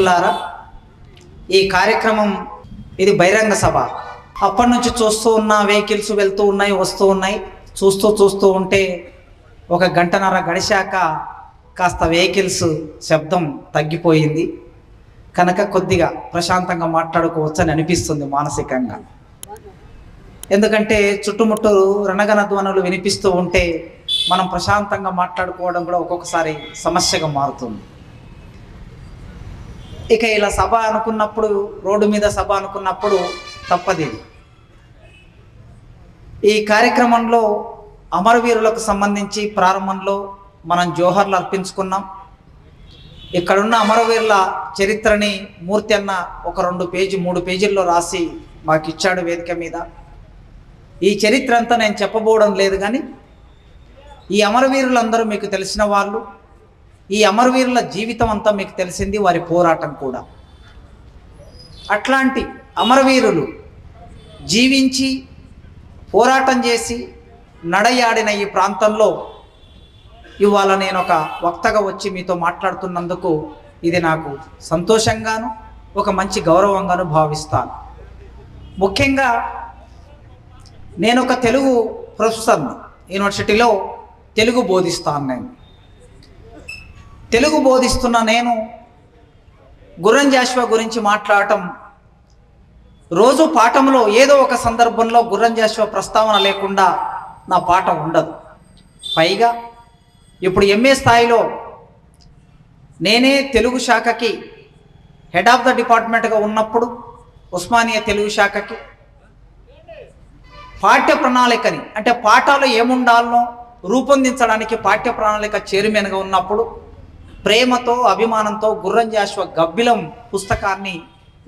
మిత్రులారా, ఈ కార్యక్రమం ఇది బహిరంగ సభ. అప్పటి నుంచి చూస్తూ ఉన్న వెహికల్స్ వెళ్తూ ఉన్నాయి, వస్తూ ఉన్నాయి. చూస్తూ ఉంటే ఒక గంటన్నర గడిచాక కాస్త వెహికల్స్ శబ్దం తగ్గిపోయింది కనుక కొద్దిగా ప్రశాంతంగా మాట్లాడుకోవచ్చని అనిపిస్తుంది మానసికంగా. ఎందుకంటే చుట్టుముట్టు రణగణ ధ్వనులు వినిపిస్తూ ఉంటే మనం ప్రశాంతంగా మాట్లాడుకోవడం కూడా ఒక్కొక్కసారి సమస్యగా మారుతుంది. ఇక ఇలా సభ అనుకున్నప్పుడు, రోడ్డు మీద సభ అనుకున్నప్పుడు తప్పది. ఈ కార్యక్రమంలో అమరవీరులకు సంబంధించి ప్రారంభంలో మనం జోహర్లు అర్పించుకున్నాం. ఇక్కడున్న అమరవీరుల చరిత్రని మూర్తి అన్న ఒక 2-3 పేజీల్లో రాసి మాకు ఇచ్చాడు వేదిక మీద. ఈ చరిత్ర అంతా నేను చెప్పబోవడం లేదు, కానీ ఈ అమరవీరులందరూ మీకు తెలిసిన వాళ్ళు. ఈ అమరవీరుల జీవితం అంతా మీకు తెలిసింది, వారి పోరాటం కూడా. అట్లాంటి అమరవీరులు జీవించి పోరాటం చేసి నడయాడిన ఈ ప్రాంతంలో ఇవాళ నేను ఒక వక్తగా వచ్చి మీతో మాట్లాడుతున్నందుకు ఇది నాకు సంతోషంగాను ఒక మంచి గౌరవంగాను భావిస్తాను. ముఖ్యంగా నేను ఒక తెలుగు ప్రొఫెసర్ని, యూనివర్సిటీలో తెలుగు బోధిస్తాను. నేను తెలుగు బోధిస్తున్న నేను గుర్రం జాషువా గురించి మాట్లాడటం, రోజు పాఠంలో ఏదో ఒక సందర్భంలో గుర్రం జాషువా ప్రస్తావన లేకుండా నా పాఠం ఉండదు. పైగా ఇప్పుడు ఎంఏ స్థాయిలో నేనే తెలుగు శాఖకి హెడ్ ఆఫ్ ద డిపార్ట్మెంట్గా ఉన్నప్పుడు ఉస్మానియా తెలుగు శాఖకి పాఠ్య ప్రణాళికని, అంటే పాఠాలు ఏముండాలనో రూపొందించడానికి పాఠ్య ప్రణాళిక చైర్మన్గా ఉన్నప్పుడు ప్రేమతో అభిమానంతో గుర్రం జాషువా గబ్బిలం పుస్తకాన్ని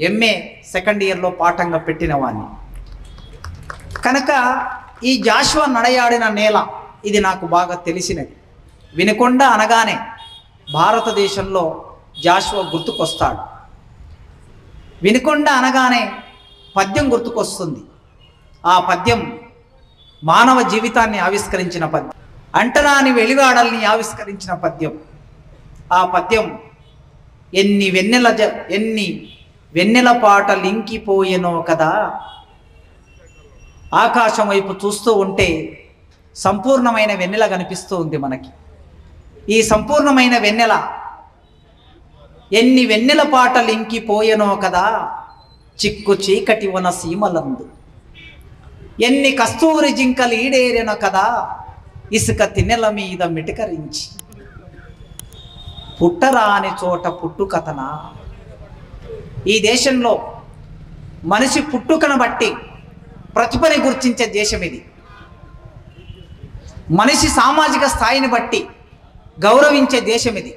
ఎంఏ సెకండ్ ఇయర్లో పాఠంగా పెట్టిన వాడిని కనుక ఈ జాషువా నడయాడిన నేల ఇది నాకు బాగా తెలిసినది. వినుకొండ అనగానే భారతదేశంలో జాషువా గుర్తుకొస్తాడు. వినుకొండ అనగానే పద్యం గుర్తుకొస్తుంది. ఆ పద్యం మానవ జీవితాన్ని ఆవిష్కరించిన పద్యం, అంటరాని వెలిగాడల్ని ఆవిష్కరించిన పద్యం. ఆ పద్యం ఎన్ని వెన్నెల పాట లింకిపోయేనో కదా. ఆకాశం వైపు చూస్తూ ఉంటే సంపూర్ణమైన వెన్నెల కనిపిస్తూ ఉంది మనకి. ఈ సంపూర్ణమైన వెన్నెల ఎన్ని వెన్నెల పాట లింకిపోయేనో కదా, చిక్కు చీకటి వన సీమలందు ఎన్ని కస్తూరి జింకలు ఈడేరెనో కదా, ఇసుక తిన్నెల మీద మిటకరించి పుట్టరాని చోట పుట్టుకథనా. ఈ దేశంలో మనిషి పుట్టుకను బట్టి ప్రతిభని గుర్తించే దేశం ఇది. మనిషి సామాజిక స్థాయిని బట్టి గౌరవించే దేశం ఇది.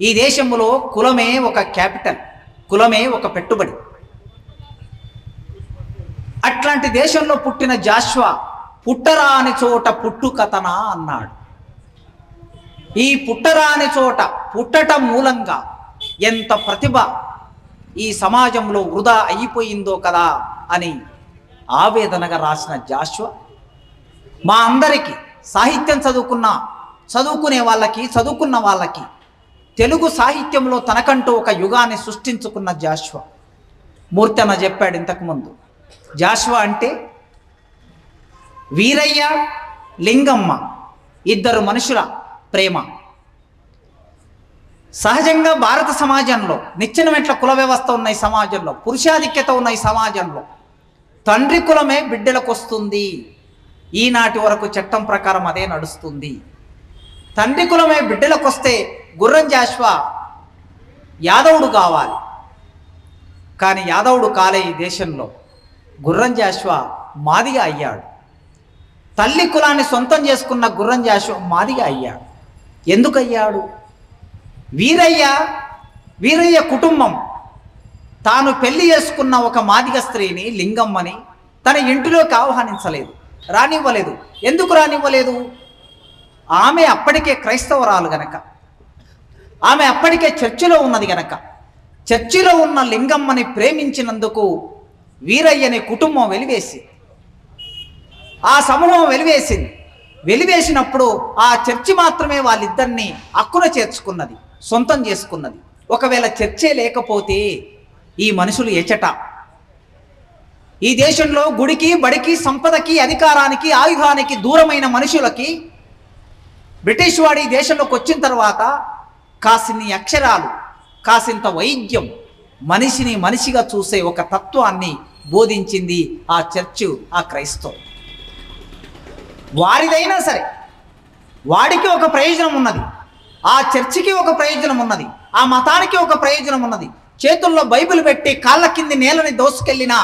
ఈ దేశంలో కులమే ఒక క్యాపిటల్, కులమే ఒక పెట్టుబడి. అట్లాంటి దేశంలో పుట్టిన జాషువా పుట్టరాని చోట పుట్టుకథనా అన్నాడు. ఈ పుట్టరాని చోట పుట్టటం మూలంగా ఎంత ప్రతిభ ఈ సమాజంలో వృధా అయిపోయిందో కదా అని ఆవేదనగా రాసిన జాషువా మా అందరికీ, సాహిత్యం చదువుకునే వాళ్ళకి, చదువుకున్న వాళ్ళకి తెలుగు సాహిత్యంలో తనకంటూ ఒక యుగాన్ని సృష్టించుకున్న జాషువా. మూర్తి అన్న చెప్పాడు ఇంతకుముందు, జాషువా అంటే వీరయ్య, లింగమ్మ ఇద్దరు మనుషుల ప్రేమ. సహజంగా భారత సమాజంలో నిచ్చెన మెట్ల కుల వ్యవస్థ ఉన్న ఈ సమాజంలో, పురుషాధిక్యత ఉన్న ఈ సమాజంలో తండ్రి కులమే బిడ్డలకు వస్తుంది. ఈనాటి వరకు చట్టం ప్రకారం అదే నడుస్తుంది. తండ్రి కులమే బిడ్డలకు వస్తే గుర్రం జాషువా యాదవుడు కావాలి, కానీ యాదవుడు కాలే. ఈ దేశంలో గుర్రం జాషువా మాదిగా అయ్యాడు. తల్లి కులాన్ని సొంతం చేసుకున్న గుర్రం జాషువా మాదిగా అయ్యాడు. ఎందుకు అయ్యాడు? వీరయ్య కుటుంబం తాను పెళ్లి చేసుకున్న ఒక మాదిగ స్త్రీని, లింగమ్మని తన ఇంటిలోకి ఆహ్వానించలేదు, రానివ్వలేదు. ఎందుకు రానివ్వలేదు? ఆమె అప్పటికే క్రైస్తవరాలు గనక, ఆమె అప్పటికే చర్చిలో ఉన్నది గనక. చర్చిలో ఉన్న లింగమ్మని ప్రేమించినందుకు వీరయ్యని కుటుంబం వెలివేసి, ఆ సమూహం వెలివేసినప్పుడు ఆ చర్చి మాత్రమే వాళ్ళిద్దరిని అక్కున చేర్చుకున్నది, సొంతం చేసుకున్నది. ఒకవేళ చర్చే లేకపోతే ఈ మనుషులు ఎచట. ఈ దేశంలో గుడికి, బడికి, సంపదకి, అధికారానికి, ఆయుధానికి దూరమైన మనుషులకి బ్రిటిష్ వాడు ఈ దేశంలోకి వచ్చిన తర్వాత కాసిన్ని అక్షరాలు, కాసింత వైద్యం, మనిషిని మనిషిగా చూసే ఒక తత్వాన్ని బోధించింది ఆ చర్చ్, ఆ క్రైస్తవం. వారిదైనా సరే వాడికి ఒక ప్రయోజనం ఉన్నది, ఆ చర్చికి ఒక ప్రయోజనం ఉన్నది, ఆ మతానికి ఒక ప్రయోజనం ఉన్నది. చేతుల్లో బైబిల్ పెట్టి కాళ్ళ కింది నేలని దోసుకెళ్ళిన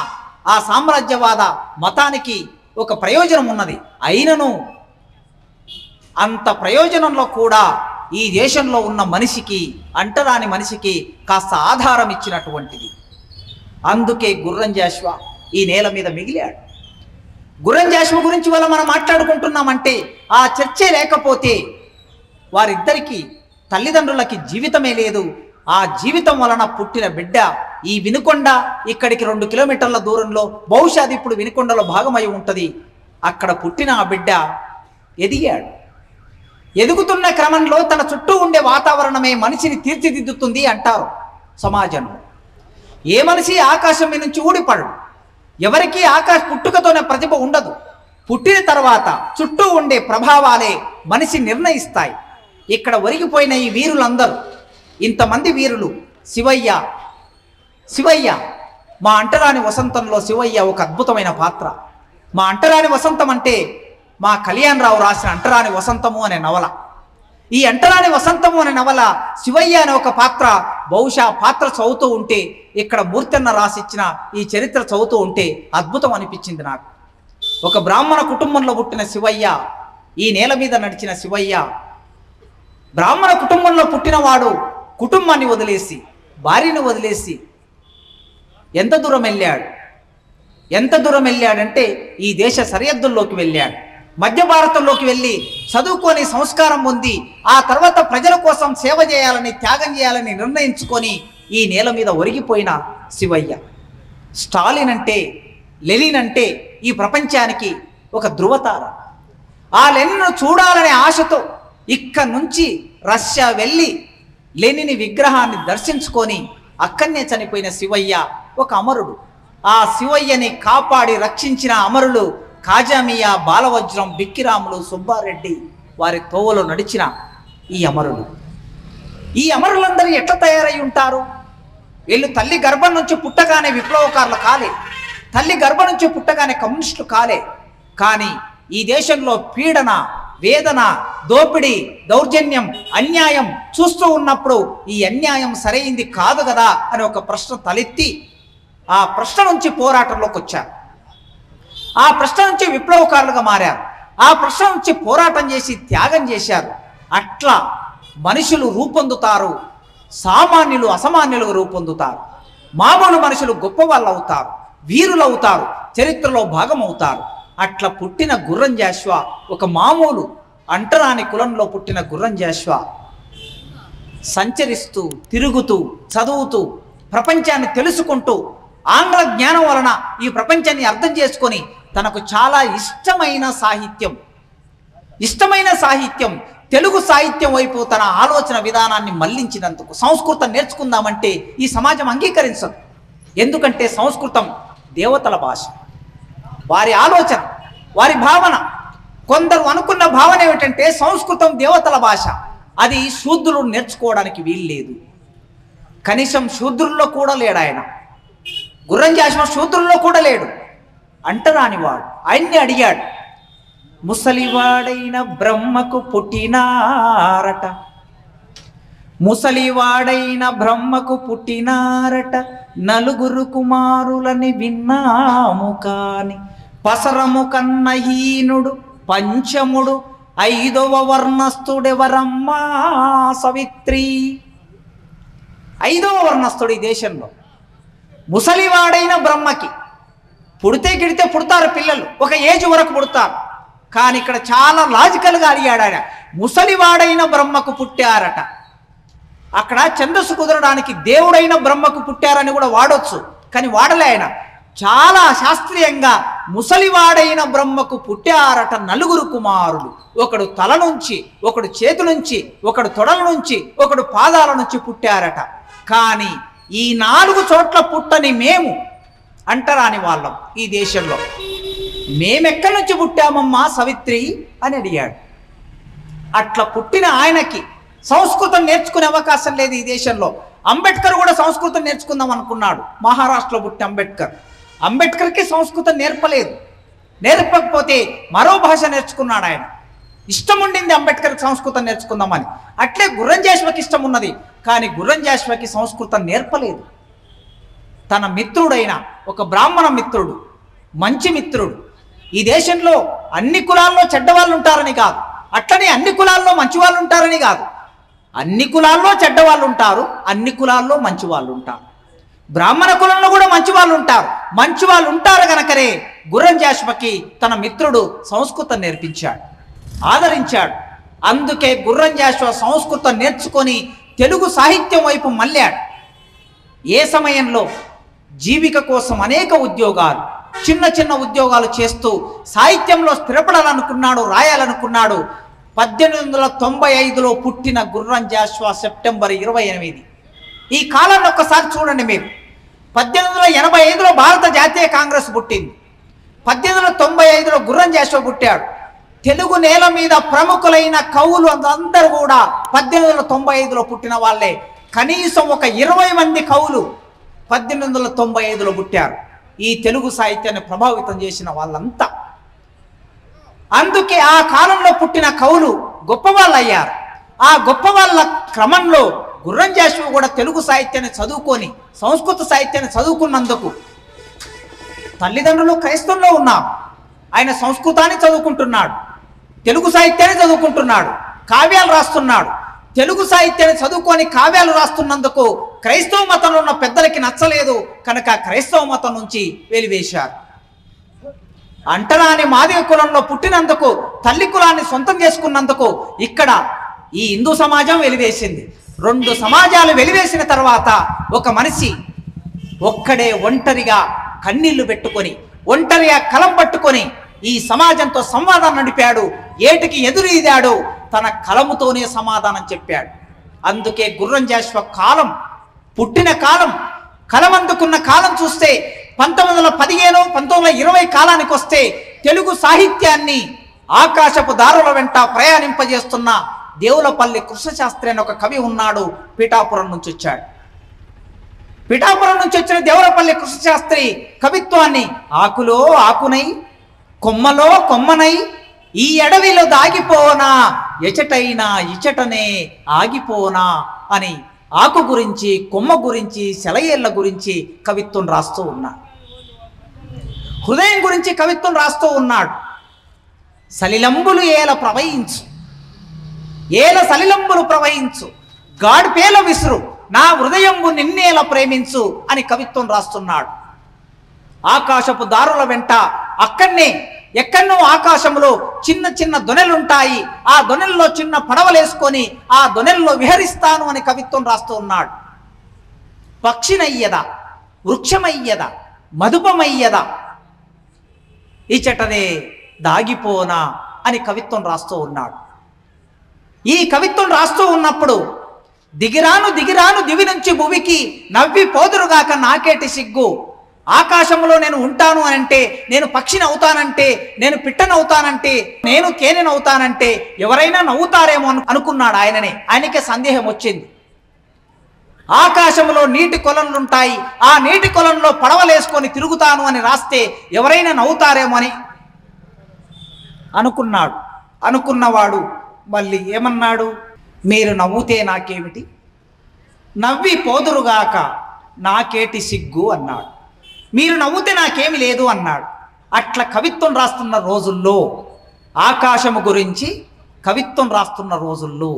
ఆ సామ్రాజ్యవాద మతానికి ఒక ప్రయోజనం ఉన్నది. అయినను అంత ప్రయోజనంలో కూడా ఈ దేశంలో ఉన్న మనిషికి, అంటరాని మనిషికి కాస్త ఆధారం ఇచ్చినటువంటిది. అందుకే గుర్రం జాషువా ఈ నేల మీద మిగిలాడు. గుర్రం జాషువా గురించి వల్ల మనం మాట్లాడుకుంటున్నామంటే ఆ చర్చే లేకపోతే వారిద్దరికీ తల్లిదండ్రులకి జీవితమే లేదు. ఆ జీవితం వలన పుట్టిన బిడ్డ ఈ వినుకొండ ఇక్కడికి 2 కిలోమీటర్ల దూరంలో, బహుశా అది ఇప్పుడు వినుకొండలో భాగమై ఉంటుంది, అక్కడ పుట్టిన ఆ బిడ్డ ఎదిగాడు. ఎదుగుతున్న క్రమంలో తన చుట్టూ ఉండే వాతావరణమే మనిషిని తీర్చిదిద్దుతుంది అంటారు సమాజంలో. ఏ మనిషి ఆకాశం మీద నుంచి ఊడిపడు. ఎవరికి పుట్టుకతోనే ప్రతిభ ఉండదు. పుట్టిన తర్వాత చుట్టూ ఉండే ప్రభావాలే మనిషి నిర్ణయిస్తాయి. ఇక్కడ ఒరిగిపోయిన ఈ వీరులందరూ, ఇంతమంది వీరులు, శివయ్య మా అంటరాని వసంతంలో శివయ్య ఒక అద్భుతమైన పాత్ర. మా అంటరాని వసంతం అంటే మా కళ్యాణరావు రాసిన అంటరాని వసంతము అనే నవల. ఈ అంటరాని వసంతము అనే నవల శివయ్య అనే ఒక పాత్ర, బహుశా పాత్ర చదువుతూ ఉంటే, ఇక్కడ మూర్తన్న రాసిచ్చిన ఈ చరిత్ర చదువుతూ ఉంటే అద్భుతం అనిపించింది నాకు. ఒక బ్రాహ్మణ కుటుంబంలో పుట్టిన శివయ్య, ఈ నేల మీద నడిచిన శివయ్య, బ్రాహ్మణ కుటుంబంలో పుట్టినవాడు కుటుంబాన్ని వదిలేసి, భార్యను వదిలేసి ఎంత దూరం వెళ్ళాడంటే ఈ దేశ సరిహద్దుల్లోకి వెళ్ళాడు. మధ్య భారతంలోకి వెళ్ళి చదువుకొని సంస్కారం పొంది ఆ తర్వాత ప్రజల కోసం సేవ చేయాలని, త్యాగం చేయాలని నిర్ణయించుకొని ఈ నేల మీద ఒరిగిపోయిన శివయ్య. స్టాలిన్ అంటే, లెనిన్ అంటే ఈ ప్రపంచానికి ఒక ధృవతార. ఆ లెనిన్ను చూడాలనే ఆశతో ఇక్కడి నుంచి రష్యా వెళ్ళి లెనిన్ విగ్రహాన్ని దర్శించుకొని అక్కడనే చనిపోయిన శివయ్య ఒక అమరుడు. ఆ శివయ్యని కాపాడి రక్షించిన అమరులు కాజామియా, బాలవజ్రం, బిక్కిరాములు, సుబ్బారెడ్డి, వారి తోవలో నడిచిన ఈ అమరులు. ఈ అమరులందరూ ఎట్లా తయారై ఉంటారు? వీళ్ళు తల్లి గర్భం నుంచి పుట్టగానే విప్లవకారులు కాలే, తల్లి గర్భం నుంచి పుట్టగానే కమ్యూనిస్టులు కాలే. కానీ ఈ దేశంలో పీడన, వేదన, దోపిడీ, దౌర్జన్యం, అన్యాయం చూస్తూ ఉన్నప్పుడు ఈ అన్యాయం సరైంది కాదు కదా అని ఒక ప్రశ్న తలెత్తి ఆ ప్రశ్న నుంచి పోరాటంలోకి వచ్చారు. ఆ ప్రశ్న నుంచి విప్లవకారులుగా మారారు. ఆ ప్రశ్న నుంచి పోరాటం చేసి త్యాగం చేశారు. అట్లా మనుషులు రూపొందుతారు, సామాన్యులు అసామాన్యులుగా రూపొందుతారు. మామూలు మనుషులు గొప్ప వాళ్ళు అవుతారు, వీరులు అవుతారు, చరిత్రలో భాగం అవుతారు. అట్లా పుట్టిన గుర్రం జాషువా ఒక మామూలు అంటరాని కులంలో పుట్టిన గుర్రం జాషువా సంచరిస్తూ, తిరుగుతూ, చదువుతూ, ప్రపంచాన్ని తెలుసుకుంటూ, ఆంగ్ల జ్ఞానం వలన ఈ ప్రపంచాన్ని అర్థం చేసుకొని తనకు చాలా ఇష్టమైన సాహిత్యం తెలుగు సాహిత్యం వైపు తన ఆలోచన విధానాన్ని మళ్లించినందుకు, సంస్కృతం నేర్చుకుందామంటే ఈ సమాజం అంగీకరించదు. ఎందుకంటే సంస్కృతం దేవతల భాష. వారి ఆలోచన, వారి భావన, కొందరు అనుకున్న భావన ఏమిటంటే సంస్కృతం దేవతల భాష, అది శూద్రులు నేర్చుకోవడానికి వీల్లేదు. కనీసం శూద్రుల్లో కూడా లేడు ఆయన. గుర్రం జాషువా శూద్రుల్లో కూడా లేడు, అంటరానివాడు. ఆయన్ని అడిగాడు, ముసలివాడైన బ్రహ్మకు పుట్టినారట, ముసలివాడైన బ్రహ్మకు పుట్టినారట, నలుగురు కుమారులని విన్నాము కాని పసరము కన్న హీనుడు పంచముడు, 5వ వర్ణస్థుడెవరమ్మా సవిత్రి. 5వ వర్ణస్థుడు ఈ దేశంలో. ముసలివాడైన బ్రహ్మకి పుడితే గిడితే పుడతారు పిల్లలు, ఒక ఏజ్ వరకు పుడతారు. కానీ ఇక్కడ చాలా లాజికల్గా అడిగాడు ఆయన, ముసలివాడైన బ్రహ్మకు పుట్టారట. అక్కడ ఛందస్సు కుదరడానికి దేవుడైన బ్రహ్మకు పుట్టారని కూడా వాడొచ్చు, కానీ వాడలే ఆయన. చాలా శాస్త్రీయంగా ముసలివాడైన బ్రహ్మకు పుట్టారట 9 కుమారులు. ఒకడు తల నుంచి, ఒకడు చేతి నుంచి, ఒకడు తొడల నుంచి, ఒకడు పాదాల నుంచి పుట్టారట. కానీ ఈ 4 చోట్ల పుట్టని మేము అంటరాని వాళ్ళం ఈ దేశంలో. మేమెక్కడి నుంచి పుట్టామమ్మా సవిత్రి అని అడిగాడు. అట్లా పుట్టిన ఆయనకి సంస్కృతం నేర్చుకునే అవకాశం లేదు ఈ దేశంలో. అంబేద్కర్ కూడా సంస్కృతం నేర్చుకుందాం అనుకున్నాడు. మహారాష్ట్రలో పుట్టి అంబేద్కర్కి సంస్కృతం నేర్పలేదు. నేర్పకపోతే మరో భాష నేర్చుకున్నాడు ఆయన. ఇష్టం ఉండింది అంబేద్కర్కి సంస్కృతం నేర్చుకుందామని. అట్లే గుర్రం జాషువాకి ఇష్టం ఉన్నది, కానీ గుర్రం జాషువాకి సంస్కృతం నేర్పలేదు. తన మిత్రుడైన ఒక బ్రాహ్మణ మిత్రుడు, మంచి మిత్రుడు, ఈ దేశంలో అన్ని కులాల్లో చెడ్డవాళ్ళు ఉంటారని కాదు, అట్లనే అన్ని కులాల్లో మంచి వాళ్ళు ఉంటారని కాదు. అన్ని కులాల్లో చెడ్డవాళ్ళు ఉంటారు, అన్ని కులాల్లో మంచి వాళ్ళు ఉంటారు. బ్రాహ్మణ కులంలో కూడా మంచి వాళ్ళు ఉంటారు. మంచి వాళ్ళు ఉంటారు గనకనే గుర్రం జాషువాకి తన మిత్రుడు సంస్కృతం నేర్పించాడు, ఆదరించాడు. అందుకే గుర్రం జాషువా సంస్కృతం నేర్చుకొని తెలుగు సాహిత్యం వైపు మళ్ళాడు. ఏ సమయంలో జీవిక కోసం అనేక ఉద్యోగాలు, చిన్న చిన్న ఉద్యోగాలు చేస్తూ సాహిత్యంలో స్థిరపడాలనుకున్నాడు, రాయాలనుకున్నాడు. 1895లో పుట్టిన గుర్రం జాషువా సెప్టెంబర్ 28. ఈ కాలాన్ని ఒక్కసారి చూడండి మీరు. 1885లో భారత జాతీయ కాంగ్రెస్ పుట్టింది. 1895లో గుర్రం జాషువా పుట్టాడు. తెలుగు నేల మీద ప్రముఖులైన కవులు అందరూ కూడా 1895లో పుట్టిన వాళ్ళే. కనీసం ఒక 20 మంది కవులు 1895లో పుట్టారు. ఈ తెలుగు సాహిత్యాన్ని ప్రభావితం చేసిన వాళ్ళంతా. అందుకే ఆ కాలంలో పుట్టిన కవులు గొప్పవాళ్ళు అయ్యారు. ఆ గొప్ప వాళ్ళ క్రమంలో గుర్రం జాషువా కూడా తెలుగు సాహిత్యాన్ని చదువుకొని, సంస్కృత సాహిత్యాన్ని చదువుకున్నందుకు తల్లిదండ్రులు క్రైస్తవంలో ఉన్నారు. ఆయన సంస్కృతాన్ని చదువుకుంటున్నాడు, తెలుగు సాహిత్యాన్ని చదువుకుంటున్నాడు, కావ్యాలు రాస్తున్నాడు. తెలుగు సాహిత్యాన్ని చదువుకొని కావ్యాలు రాస్తున్నందుకు క్రైస్తవ మతంలో ఉన్న పెద్దలకి నచ్చలేదు కనుక క్రైస్తవ మతం నుంచి వెలివేశారు. అంటరాని మాదిగ కులంలో పుట్టినందుకు, తల్లి కులాన్ని సొంతం చేసుకున్నందుకు ఇక్కడ ఈ హిందూ సమాజం వెలివేసింది. 2 సమాజాలు వెలివేసిన తర్వాత ఒక మనిషి ఒక్కడే ఒంటరిగా కన్నీళ్లు పెట్టుకొని, ఒంటరిగా కలం పట్టుకొని ఈ సమాజంతో సంవాదం నడిపాడు. ఏటికి ఎదురు ఇదాడు, తన కలముతోనే సమాధానం చెప్పాడు. అందుకే గుర్రం జాషువా కాలం, పుట్టిన కాలం, కలం అందుకున్న కాలం చూస్తే 1915, 1920 కాలానికి వస్తే తెలుగు సాహిత్యాన్ని ఆకాశపు దారుల వెంట ప్రయాణింపజేస్తున్న దేవులపల్లి కృష్ణశాస్త్రి అని ఒక కవి ఉన్నాడు. పిఠాపురం నుంచి వచ్చాడు. పిఠాపురం నుంచి వచ్చిన దేవులపల్లి కృష్ణశాస్త్రి కవిత్వాన్ని ఆకులో ఆకునై, కొమ్మలో కొమ్మనై, ఈ అడవిలో దాగిపోనా, ఎచటైనా ఇచటనే ఆగిపోనా అని ఆకు గురించి, కొమ్మ గురించి, సెలయేళ్ల గురించి కవిత్వం రాస్తూ ఉన్నాడు. హృదయం గురించి కవిత్వం రాస్తూ ఉన్నాడు. సలిలంబులు ఏల ప్రవహించు, ఏల సలిలంబులు ప్రవహించు, గాడిపేల విసురు, నా హృదయంబు నిన్నేల ప్రేమించు అని కవిత్వం రాస్తున్నాడు. ఆకాశపు దారుల వెంట అక్కడనే ఎక్కడనో ఆకాశంలో చిన్న చిన్న దొనెలుంటాయి, ఆ దొనెల్లో చిన్న పడవలేసుకొని ఆ దొనెల్లో విహరిస్తాను అని కవిత్వం రాస్తూ ఉన్నాడు. పక్షినయ్యద, వృక్షమయ్యద, మధుపమయ్యద, ఇచటనే దాగిపోనా అని కవిత్వం రాస్తూ ఉన్నాడు. ఈ కవిత్వం రాస్తూ ఉన్నప్పుడు దిగిరాను దిగిరాను దివి నుంచి భువికి, నవ్వి పోదురుగాక నాకేటి సిగ్గు, ఆకాశంలో నేను ఉంటాను అనంటే, నేను పక్షిని అవుతానంటే, నేను పిట్టను అవుతానంటే, నేను తేనెను అవుతానంటే ఎవరైనా నవ్వుతారేమో అనుకున్నాడు ఆయననే. ఆయనకే సందేహం వచ్చింది. ఆకాశంలో నీటి కొలనులుంటాయి, ఆ నీటి కొలంలో పడవలేసుకొని తిరుగుతాను అని రాస్తే ఎవరైనా నవ్వుతారేమో అని అనుకున్నాడు. అనుకున్నవాడు మళ్ళీ ఏమన్నాడు, మీరు నవ్వుతే నాకేమిటి, నవ్వి పోదురుగాక నాకేటి సిగ్గు అన్నాడు. మీరు నవ్వుతే నాకేమి లేదు అన్నాడు. అట్లా కవిత్వం రాస్తున్న రోజుల్లో, ఆకాశము గురించి కవిత్వం రాస్తున్న రోజుల్లో,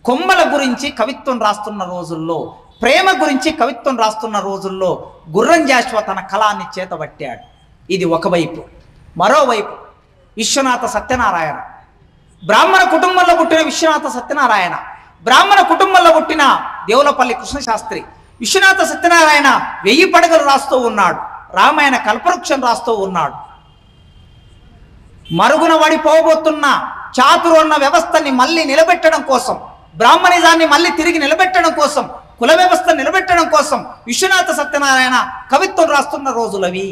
కొమ్మల గురించి కవిత్వం రాస్తున్న రోజుల్లో, ప్రేమ గురించి కవిత్వం రాస్తున్న రోజుల్లో గుర్రం జాషువా తన కళాన్ని చేతబట్టాడు. ఇది ఒకవైపు. మరోవైపు విశ్వనాథ సత్యనారాయణ, బ్రాహ్మణ కుటుంబంలో పుట్టిన విశ్వనాథ సత్యనారాయణ, బ్రాహ్మణ కుటుంబంలో పుట్టిన దేవులపల్లి కృష్ణశాస్త్రి. విశ్వనాథ సత్యనారాయణ 1000 పడగలు రాస్తూ ఉన్నాడు, రామాయణ కల్పవృక్షం రాస్తూ ఉన్నాడు. మరుగున పడిపోబోతున్న చాతుర్వర్ణ వ్యవస్థని మళ్ళీ నిలబెట్టడం కోసం, బ్రాహ్మణిజాన్ని మళ్ళీ తిరిగి నిలబెట్టడం కోసం కుల వ్యవస్థ నిలబెట్టడం కోసం విశ్వనాథ సత్యనారాయణ కవిత్వం రాస్తున్న రోజులవి.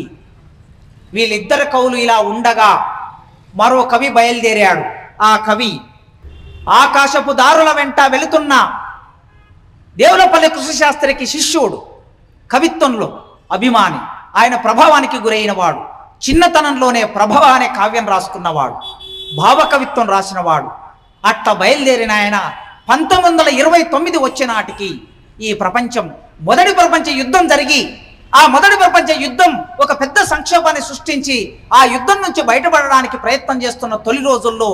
వీళ్ళిద్దరు కవులు ఇలా ఉండగా మరో కవి బయలుదేరాడు. ఆ కవి ఆకాశపు దారుల వెంట వెళుతున్న దేవులపల్లి కృష్ణశాస్త్రికి శిష్యుడు, కవిత్వంలో అభిమాని, ఆయన ప్రభావానికి గురైన వాడు, చిన్నతనంలోనే ప్రభవ అనే కావ్యం రాసుకున్నవాడు, భావకవిత్వం రాసినవాడు. అట్లా బయలుదేరిన ఆయన 1929 వచ్చే నాటికి ఈ ప్రపంచం మొదటి ప్రపంచ యుద్ధం జరిగి, ఆ మొదటి ప్రపంచ యుద్ధం ఒక పెద్ద సంక్షోభాన్ని సృష్టించి ఆ యుద్ధం నుంచి బయటపడడానికి ప్రయత్నం చేస్తున్న తొలి రోజుల్లో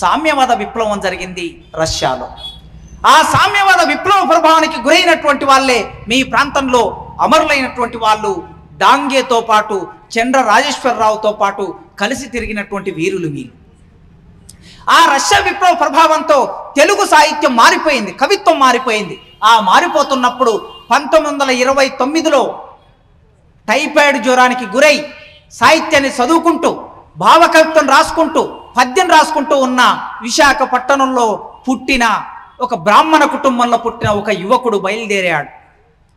సామ్యవాద విప్లవం జరిగింది రష్యాలో. ఆ సామ్యవాద విప్లవ ప్రభావానికి గురైనటువంటి వాళ్ళే మీ ప్రాంతంలో అమరులైనటువంటి వాళ్ళు డాంగేతో పాటు చంద్ర రాజేశ్వరరావుతో పాటు కలిసి తిరిగినటువంటి వీరులు వీళ్ళు. ఆ రష్యా విప్లవ ప్రభావంతో తెలుగు సాహిత్యం మారిపోయింది, కవిత్వం మారిపోయింది. ఆ మారిపోతున్నప్పుడు 1929లో టైఫాయిడ్ జ్వరానికి గురై సాహిత్యాన్ని చదువుకుంటూ భావకవిత్వం రాసుకుంటూ పద్యం రాసుకుంటూ ఉన్న విశాఖపట్టణంలో పుట్టిన ఒక బ్రాహ్మణ కుటుంబంలో పుట్టిన ఒక యువకుడు బయలుదేరాడు.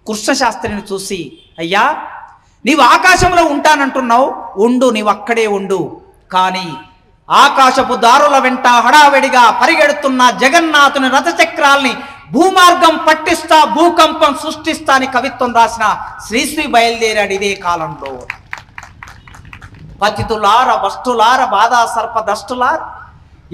కృష్ణశాస్త్రిని చూసి, అయ్యా నీవు ఆకాశంలో ఉంటానంటున్నావు, ఉండు, నీవు అక్కడే ఉండు, కానీ ఆకాశపు దారుల వెంట హడావిడిగా పరిగెడుతున్న జగన్నాథుని రథచక్రాల్ని భూమార్గం పట్టిస్తా, భూకంపం సృష్టిస్తా అని కవిత్వం రాసిన శ్రీశ్రీ బయలుదేరాడు ఇదే కాలంలో. పతితులార భష్టులార బాధా సర్ప దష్టులార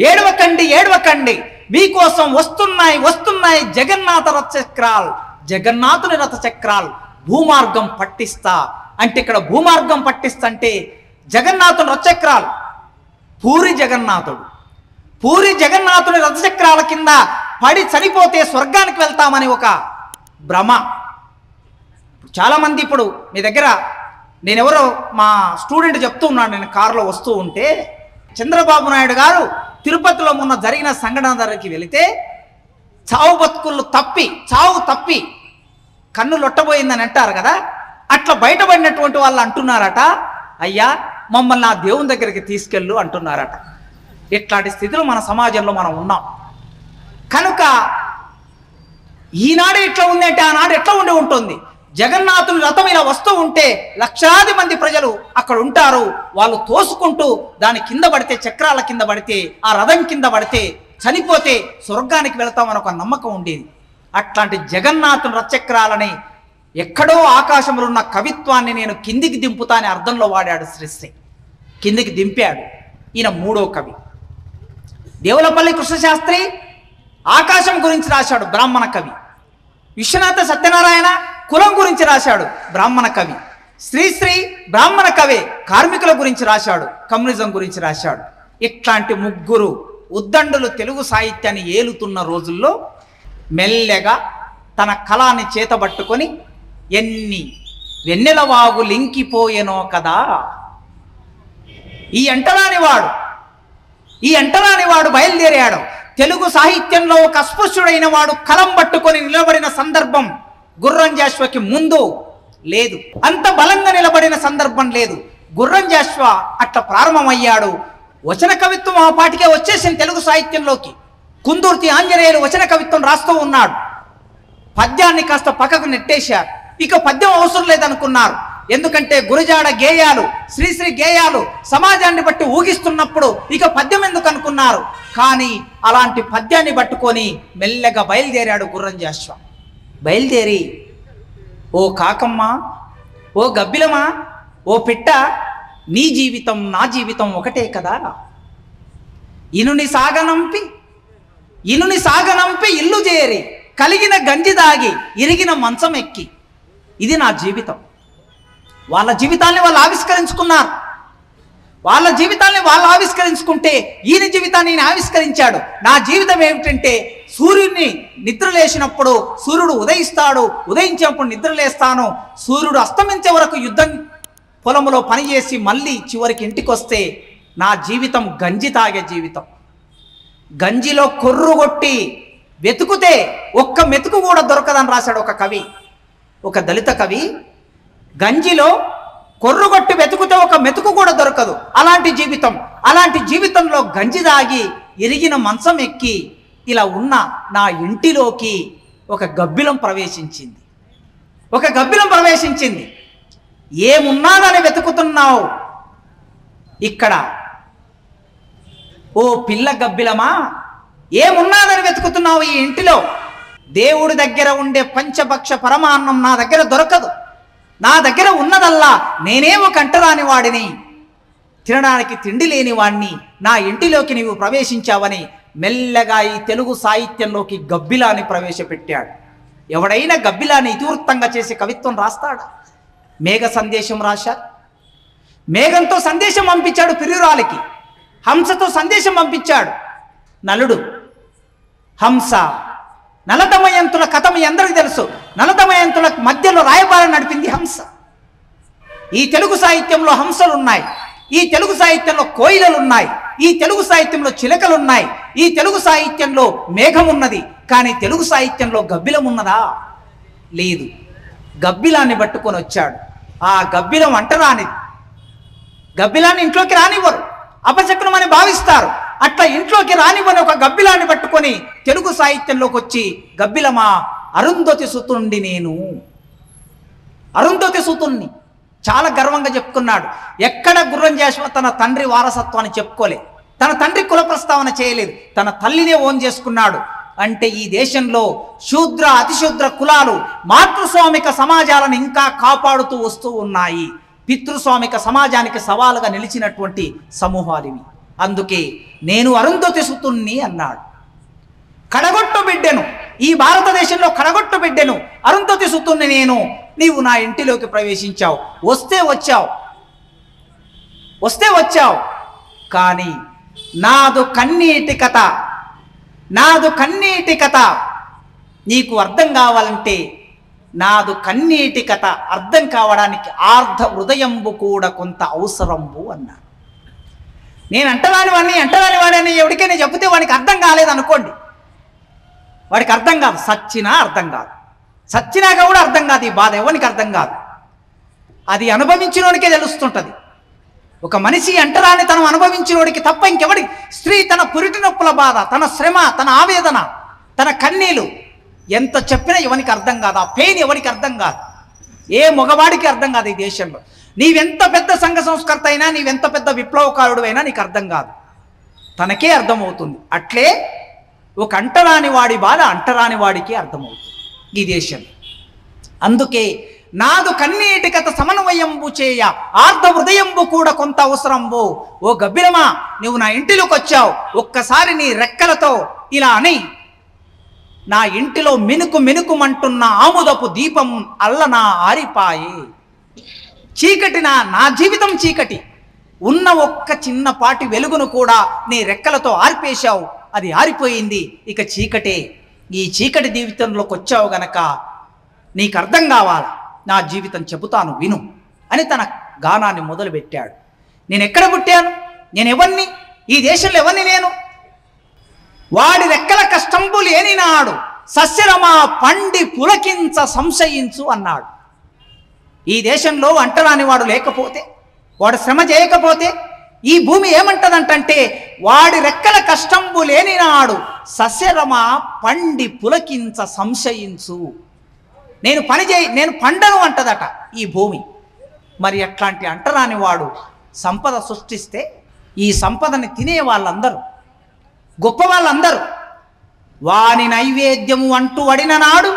ఏడవకండి ఏడవకండి, మీకోసం వస్తున్నాయి వస్తున్నాయి జగన్నాథ రథచక్రాలు, జగన్నాథుని రథచక్రాలు, భూమార్గం పట్టిస్తా. అంటే ఇక్కడ భూమార్గం పట్టిస్తా అంటే జగన్నాథుని రథచక్రాలు, పూరి జగన్నాథుని రథచక్రాల కింద పడి చనిపోతే స్వర్గానికి వెళ్తామని ఒక భ్రమ. చాలామంది ఇప్పుడు మీ దగ్గర, నేనెవరో మా స్టూడెంట్ చెప్తూ ఉన్నాడు, నేను కారులో వస్తూ ఉంటే, చంద్రబాబు నాయుడు గారు తిరుపతిలో మొన్న జరిగిన సంఘటన దగ్గరికి వెళితే చావు తప్పి కన్ను లొట్టబోయిందని అంటారు కదా, అట్లా బయటపడినటువంటి వాళ్ళు అంటున్నారట, అయ్యా మమ్మల్ని ఆ దేవుని దగ్గరికి తీసుకెళ్ళు అంటున్నారట. ఇట్లాంటి స్థితిలో మన సమాజంలో మనం ఉన్నాం. కనుక ఈనాడు ఎట్లా ఉంది అంటే ఆనాడు ఎట్లా ఉండి ఉంటుంది. జగన్నాథుని రథం ఇలా వస్తూ ఉంటే లక్షలాది మంది ప్రజలు అక్కడ ఉంటారు. వాళ్ళు తోసుకుంటూ దాని కింద పడితే, చక్రాల కింద పడితే, ఆ రథం కింద పడితే చనిపోతే స్వర్గానికి వెళతామని ఒక నమ్మకం ఉండేది. అట్లాంటి జగన్నాథుని రథచక్రాలని ఎక్కడో ఆకాశంలో ఉన్న కవిత్వాన్ని నేను కిందికి దింపుతా అనే అర్థంలో వాడాడు శ్రీశ్రీ. కిందికి దింపాడు. ఈయన మూడో కవి. దేవులపల్లి కృష్ణశాస్త్రి ఆకాశం గురించి రాశాడు, బ్రాహ్మణ కవి. విశ్వనాథ సత్యనారాయణ కులం గురించి రాశాడు, బ్రాహ్మణ కవి. శ్రీశ్రీ బ్రాహ్మణ కవి, కార్మికుల గురించి రాశాడు, కమ్యూనిజం గురించి రాశాడు. ఇట్లాంటి ముగ్గురు ఉద్దండులు తెలుగు సాహిత్యాన్ని ఏలుతున్న రోజుల్లో మెల్లగా తన కళాన్ని చేతబట్టుకొని ఎన్ని వెన్నెల వాగు లింకిపోయెనో కదా, ఈ అంటరాని వాడు బయలుదేరాడు. తెలుగు సాహిత్యంలో ఒక అస్పృశ్యుడైన వాడు కలం పట్టుకొని నిలబడిన సందర్భం గుర్రం జాషువాకి ముందు లేదు, అంత బలంగా నిలబడిన సందర్భం లేదు. గుర్రం జాషువా అట్లా ప్రారంభమయ్యాడు. వచన కవిత్వం ఆ పాటికే వచ్చేసింది తెలుగు సాహిత్యంలోకి. కుందుర్తి ఆంజనేయులు వచన కవిత్వం రాస్తూ ఉన్నాడు. పద్యాన్ని కాస్త పక్కకు నెట్టేశారు. ఇక పద్యం అవసరం లేదనుకున్నారు. ఎందుకంటే గురజాడ గేయాలు, శ్రీశ్రీ గేయాలు సమాజాన్ని బట్టి ఊగిస్తున్నప్పుడు ఇక పద్యం ఎందుకు అనుకున్నారు. కానీ అలాంటి పద్యాన్ని పట్టుకొని మెల్లగా బయలుదేరాడు గుర్రం జాషువా. బయలుదేరి, ఓ కాకమ్మ, ఓ గబ్బిలమా, ఓ పిట్ట, నీ జీవితం నా జీవితం ఒకటే కదా, ఇనుని సాగనంపి ఇల్లు చేరి, కలిగిన గంజి దాగి ఇరిగిన మంచం ఎక్కి, ఇది నా జీవితం. వాళ్ళ జీవితాన్ని వాళ్ళు ఆవిష్కరించుకున్నారు. వాళ్ళ జీవితాన్ని వాళ్ళు ఆవిష్కరించుకుంటే ఈయన జీవితాన్ని ఈయన ఆవిష్కరించాడు. నా జీవితం ఏమిటంటే, సూర్యుడిని నిద్ర లేచినప్పుడు సూర్యుడు ఉదయిస్తాడు, ఉదయించినప్పుడు నిద్ర లేస్తాను, సూర్యుడు అస్తమించే వరకు యుద్ధం పొలంలో పనిచేసి మళ్ళీ చివరికి ఇంటికి వస్తే నా జీవితం గంజి తాగే జీవితం. గంజిలో కొర్రుగొట్టి వెతుకుతే ఒక్క మెతుకు కూడా దొరకదని రాశాడు ఒక కవి, ఒక దళిత కవి. గంజిలో కొర్రుగొట్టి వెతుకుతే ఒక మెతుకు కూడా దొరకదు, అలాంటి జీవితంలో గంజి దాగి ఇరిగిన మంచం ఎక్కి ఇలా ఉన్న నా ఇంటిలోకి ఒక గబ్బిలం ప్రవేశించింది. ఒక గబ్బిలం ప్రవేశించింది. ఏమున్నాదని వెతుకుతున్నావు ఇక్కడ? ఓ పిల్ల గబ్బిలమా, ఏమున్నాదని వెతుకుతున్నావు ఈ ఇంటిలో? దేవుడి దగ్గర ఉండే పంచభక్ష పరమాన్నం నా దగ్గర దొరకదు. నా దగ్గర ఉన్నదల్లా నేనే ఒక అంటరాని వాడిని, తినడానికి తిండి లేని వాడిని. నా ఇంటిలోకి నీవు ప్రవేశించావని మెల్లగా ఈ తెలుగు సాహిత్యంలోకి గబ్బిలాన్ని ప్రవేశపెట్టాడు. ఎవడైనా గబ్బిలాన్ని ఇతివృత్తంగా చేసి కవిత్వం రాస్తాడా? మేఘ సందేశం రాశారు. మేఘంతో సందేశం పంపించాడు ప్రియురాలికి, హంసతో సందేశం పంపించాడు. నలుడు, హంస, నలదమయంతుల కథ మీ అందరికీ తెలుసు. నలదమయంతుల మధ్యలో రాయబారం నడిపింది హంస. ఈ తెలుగు సాహిత్యంలో హంసలున్నాయి, ఈ తెలుగు సాహిత్యంలో కోయిలలున్నాయి, ఈ తెలుగు సాహిత్యంలో చిలకలున్నాయి, ఈ తెలుగు సాహిత్యంలో మేఘం ఉన్నది. కానీ తెలుగు సాహిత్యంలో గబ్బిలం ఉన్నదా? లేదు. గబ్బిలాన్ని పట్టుకొని వచ్చాడు. ఆ గబ్బిలం అంటరానిది. గబ్బిలాన్ని ఇంట్లోకి రానివ్వరు, అపశకునమని భావిస్తారు. అట్లా ఇంట్లోకి రానివ్వని ఒక గబ్బిలాన్ని పట్టుకొని తెలుగు సాహిత్యంలోకి వచ్చి, గబ్బిలమా, అరుంధతి సుతుణ్ణి నేను, అరుంధతి సుతుణ్ణి చాలా గర్వంగా చెప్పుకున్నాడు. ఎక్కడ గుర్రం జాషువా తన తండ్రి వారసత్వాన్ని చెప్పుకోలే, తన తండ్రి కుల ప్రస్తావన చేయలేదు, తన తల్లినే ఓన్ చేసుకున్నాడు. అంటే ఈ దేశంలో శూద్ర అతిశూద్ర కులాలు మాతృస్వామిక సమాజాలను ఇంకా కాపాడుతూ వస్తూ ఉన్నాయి. పితృస్వామిక సమాజానికి సవాలుగా నిలిచినటువంటి సమూహాలు ఇవి. అందుకే నేను అరుంధతి సుతుణ్ణి అన్నాడు. కడగొట్టు బిడ్డెను, ఈ భారతదేశంలో కడగొట్టు బిడ్డెను, అరుంధతి సుతుణ్ణి నేను. నీవు నా ఇంటిలోకి ప్రవేశించావు, వస్తే వచ్చావు. కానీ నాదు కన్నీటి కథ, నాదు కన్నీటి కథ నీకు అర్థం కావాలంటే, నాదు కన్నీటి కథ అర్థం కావడానికి ఆర్ధ హృదయంబు కూడా కొంత అవసరంబు అన్నాడు. నేను అంటరాని వాడిని ఎవరికైనా చెబితే వాడికి అర్థం కాలేదనుకోండి, వాడికి అర్థం కాదు, సచ్చినా అర్థం కాదు, సచ్చినాక కూడా అర్థం కాదు. ఈ బాధ ఎవరికి అర్థం కాదు, అది అనుభవించినోడికే తెలుస్తుంటుంది. ఒక మనిషి అంటరాని తను అనుభవించినోడికి తప్ప ఇంకెవడి, స్త్రీ తన పురిటి నొప్పుల బాధ, తన శ్రమ, తన ఆవేదన, తన కన్నీలు ఎంత చెప్పినా ఎవరికి అర్థం కాదు. ఆ పెయిన్ ఎవరికి అర్థం కాదు, ఏ మగవాడికి అర్థం కాదు ఈ దేశంలో. నీవెంత పెద్ద సంఘ సంస్కర్త అయినా, నీవెంత పెద్ద విప్లవకారుడు అయినా నీకు అర్థం కాదు, తనకే అర్థమవుతుంది. అట్లే ఒక అంటరాని వాడి బాధ అంటరాని వాడికి అర్థమవుతుంది ఈ దేశంలో. అందుకే నాదు కన్నీటి కథ సమన్వయంబు చేయ ఆర్ధ హృదయంబు కూడా కొంత అవసరంబు. ఓ గబ్బిలమా, నువ్వు నా ఇంటిలోకి వచ్చావు, ఒక్కసారి నీ రెక్కలతో ఇలా అని నా ఇంటిలో మినుకు మినుకుమంటున్న ఆముదపు దీపం అల్లనా ఆరిపాయే. చీకటి నా జీవితం చీకటి, ఉన్న ఒక్క చిన్నపాటి వెలుగును కూడా నీ రెక్కలతో ఆర్పేశావు, అది ఆరిపోయింది, ఇక చీకటే. ఈ చీకటి జీవితంలోకి వచ్చావు గనక నీకు అర్థం కావాలి, నా జీవితం చెబుతాను విను అని తన గానాన్ని మొదలుపెట్టాడు. నేను ఎక్కడ పుట్టాను, నేను ఎవరిని, ఈ దేశంలో ఎవరిని నేను? వాడి రెక్కల కష్టంబు లేని నాడు సస్యరమా పండి పులకించ సంశయించు అన్నాడు. ఈ దేశంలో అంటరాని వాడు లేకపోతే, వాడు శ్రమ చేయకపోతే ఈ భూమి ఏమంటదంటే, వాడి రెక్కల కష్టంబు లేని నాడు సస్యరమా పండి పులకించ సంశయించు. నేను పండను అంటదట ఈ భూమి. మరి అట్లాంటి అంటరాని వాడు సంపద సృష్టిస్తే, ఈ సంపదని తినే వాళ్ళందరూ, గొప్ప వాళ్ళందరూ వాని నైవేద్యము అంటూ వడిన నాడు